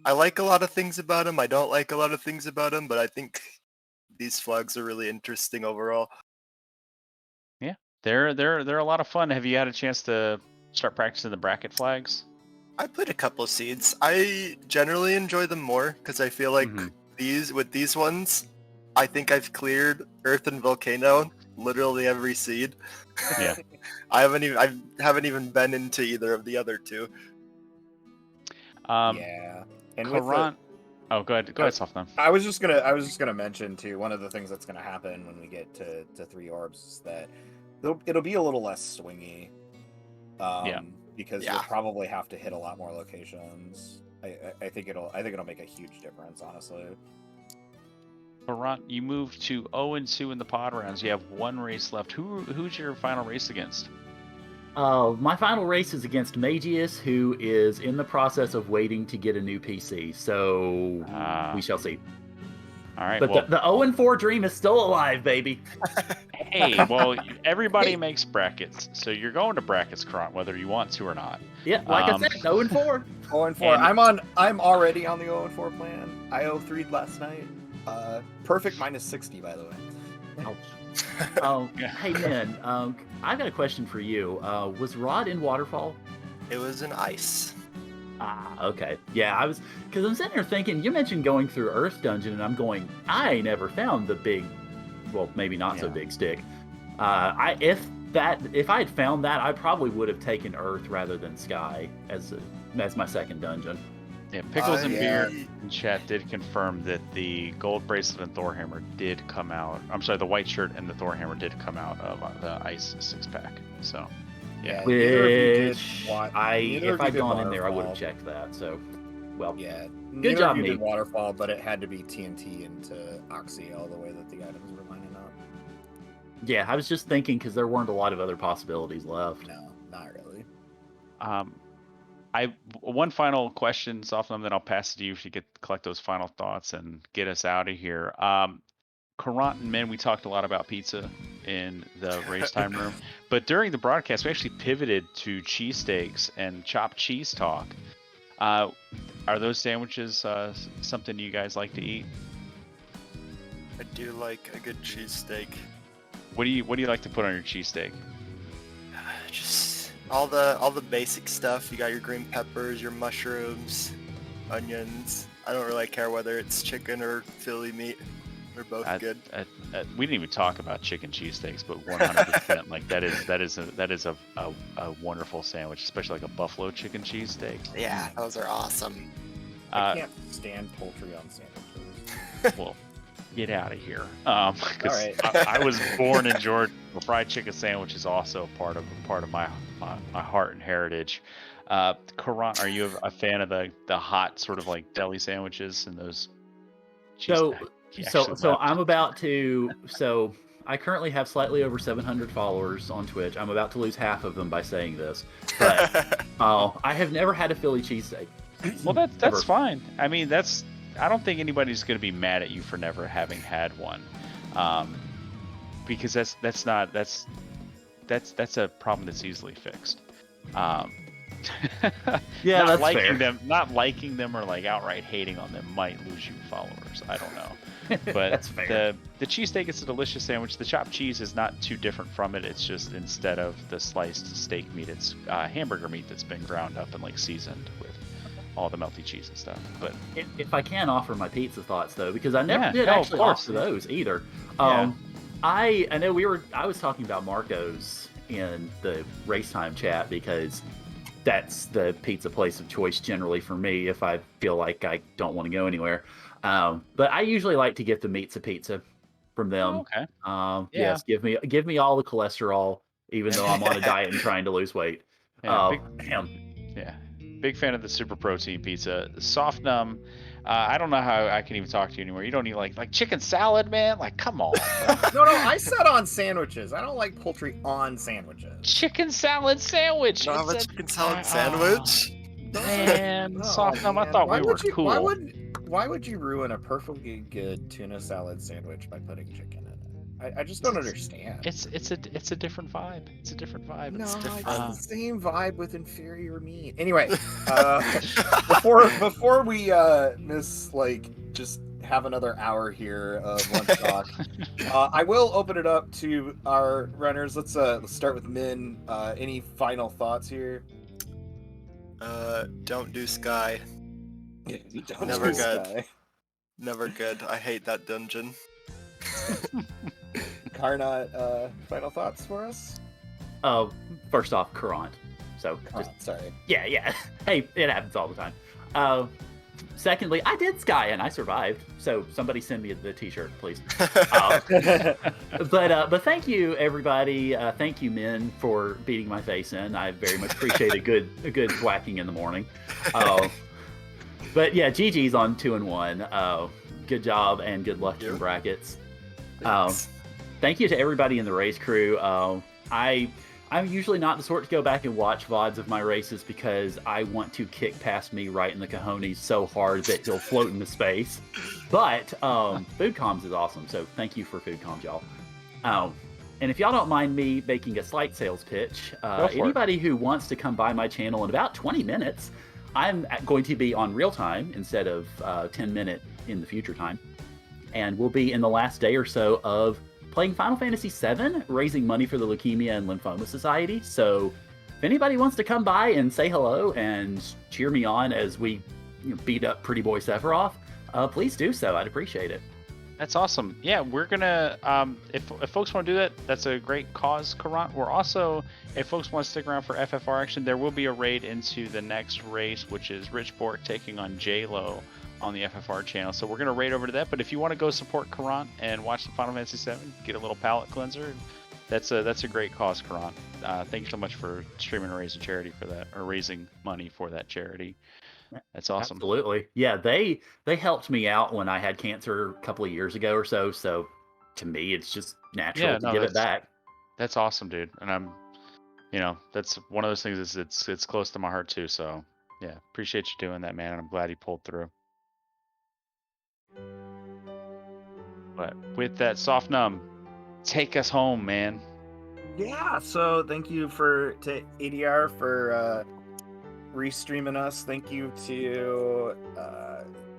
I like a lot of things about them. I don't like a lot of things about them, but I think these flags are really interesting overall. Yeah, they're a lot of fun. Have you had a chance to start practicing the bracket flags? I played a couple of seeds. I generally enjoy them more because I feel like these ones, I think I've cleared Earth and Volcano, literally every seed. Yeah. I haven't even been into either of the other two. Yeah. And Caront, go ahead, Softnum. I was just gonna mention too, one of the things that's gonna happen when we get to 3 orbs is that it'll be a little less swingy. Because you'll probably have to hit a lot more locations. I think it'll make a huge difference, honestly. Caront, you move to 0-2 in the pod rounds. You have 1 race left. Who's your final race against? My final race is against Magius, who is in the process of waiting to get a new PC. So we shall see. All right. But well, the 0-4 dream is still alive, baby. hey, well, everybody makes brackets, so you're going to brackets, Caront, whether you want to or not. Yeah, like I said, 0-4. 0-4. I'm already on the 0-4 plan. I 0-3'd last night. Perfect minus 60, by the way. Hey, Min, I got a question for you. Was Rod in Waterfall? It was an ice. Okay. Yeah, because I'm sitting here thinking, you mentioned going through Earth Dungeon, and I'm going, I never found the big, well, maybe not so big stick. If I had found that, I probably would have taken Earth rather than Sky as my second dungeon. Yeah, Pickles and Beer in chat did confirm that the gold bracelet and Thor hammer did come out. I'm sorry, the white shirt and the Thor hammer did come out of the ice 6-pack. So, yeah. Which if I'd gone in there, I would have checked that. So, well, yeah. Good job, me. me. Waterfall, but it had to be TNT into Oxy all the way that the items were lining up. Yeah, I was just thinking because there weren't a lot of other possibilities left. No, not really. One final question, Sofnum, then I'll pass it to you if you collect those final thoughts and get us out of here. Caront and Min, we talked a lot about pizza in the race time room, but during the broadcast, we actually pivoted to cheesesteaks and chopped cheese talk. Are those sandwiches something you guys like to eat? I do like a good cheesesteak. What do you like to put on your cheesesteak? Just all the basic stuff. You got your green peppers, your mushrooms, onions. I don't really care whether it's chicken or Philly meat. They're both good. We didn't even talk about chicken cheesesteaks, but 100%, like that is a wonderful sandwich, especially like a buffalo chicken cheesesteak. Yeah, those are awesome. I can't stand poultry on sandwiches. Well, get out of here. Because right. I was born in Georgia. The fried chicken sandwich is also part of my heart and heritage. Caront, are you a fan of the hot sort of like deli sandwiches and those? So I'm about to. So I currently have slightly over 700 followers on Twitch. I'm about to lose half of them by saying this, but I have never had a Philly cheesesteak. Well, that's fine. I mean, I don't think anybody's going to be mad at you for never having had one, because that's a problem that's easily fixed. Yeah, not that's liking fair. not liking them or like outright hating on them might lose you followers. I don't know. But That's fair. the cheesesteak is a delicious sandwich. The chopped cheese is not too different from it. It's just instead of the sliced steak meat, it's hamburger meat that's been ground up and like seasoned with all the melty cheese and stuff. But if I can offer my pizza thoughts though, because I never did of actually course. offer those either. Yeah. I know I was talking about Marco's in the race time chat because that's the pizza place of choice generally for me if I feel like I don't want to go anywhere. But I usually like to get the pizza from them. Okay. Yes, give me all the cholesterol, even though I'm on a diet and trying to lose weight. Yeah, Yeah. Big fan of the super protein pizza. Soft numb. I don't know how I can even talk to you anymore. You don't eat like chicken salad, man. Like, come on. No, I said on sandwiches. I don't like poultry on sandwiches. Chicken salad sandwich. You don't have a chicken salad sandwich? Man, No, soft numb. I man. thought Why we were would you- cool. Why would you ruin a perfectly good tuna salad sandwich by putting chicken in it? I just don't understand. It's a different vibe. It's a different vibe. No, It's it's different. the same vibe with inferior meat. Anyway, before we just have another hour here of lunch talk, I will open it up to our runners. Let's start with Min. Any final thoughts here? Don't do Sky. Don't Never do good. Sky. Never good. I hate that dungeon. Carnot, final thoughts for us? First off, Caront. So Sorry. yeah. Hey, it happens all the time. Secondly, I did Sky and I survived. So somebody send me the T-shirt, please. But thank you, everybody. Thank you, Min, for beating my face in. I very much appreciate a good whacking in the morning. But yeah, GG's on 2-1. Good job and good luck in brackets. Thanks. Thank you to everybody in the race crew. I I'm usually not the sort to go back and watch VODs of my races because I want to kick past me right in the cojones so hard that he'll float into space. But Food Comms is awesome, so thank you for Food Comms, y'all. And if y'all don't mind me making a slight sales pitch, anybody who wants to come by my channel in about 20 minutes, I'm going to be on real time instead of 10-minute in the future time. And we'll be in the last day or so of playing Final Fantasy VII, raising money for the Leukemia and Lymphoma Society. So if anybody wants to come by and say hello and cheer me on as we beat up Pretty Boy Sephiroth, please do so. I'd appreciate it. That's awesome. Yeah, we're gonna if folks want to do that, that's a great cause, Caront. We're also, if folks want to stick around for FFR action, there will be a raid into the next race, which is Rich Bork taking on J-Lo on the FFR channel. So we're gonna raid over to that. But if you want to go support Caront and watch the Final Fantasy VII, get a little palate cleanser, that's a great cause, Caront. Thank you so much for streaming and raising charity for that, or raising money for that charity. That's awesome. Absolutely. Yeah, they helped me out when I had cancer a couple of years ago or so. So to me, it's just natural to give it back. That's awesome, dude. And I'm, that's one of those things. It's close to my heart too. So yeah, appreciate you doing that, man. And I'm glad you pulled through. But with that, Soft Numb, take us home, man. Yeah. So thank you to ADR for restreaming us. Thank you to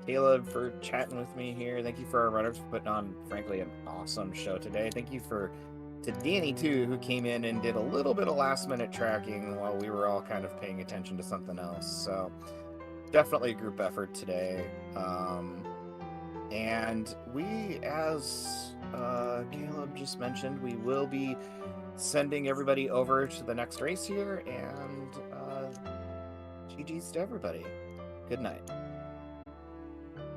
Caleb for chatting with me here. Thank you for our runners for putting on, frankly, an awesome show today. Thank you to Danny too, who came in and did a little bit of last minute tracking while we were all kind of paying attention to something else. So definitely a group effort today. And we, as Caleb just mentioned, we will be sending everybody over to the next race here, and GG's to everybody. Good night.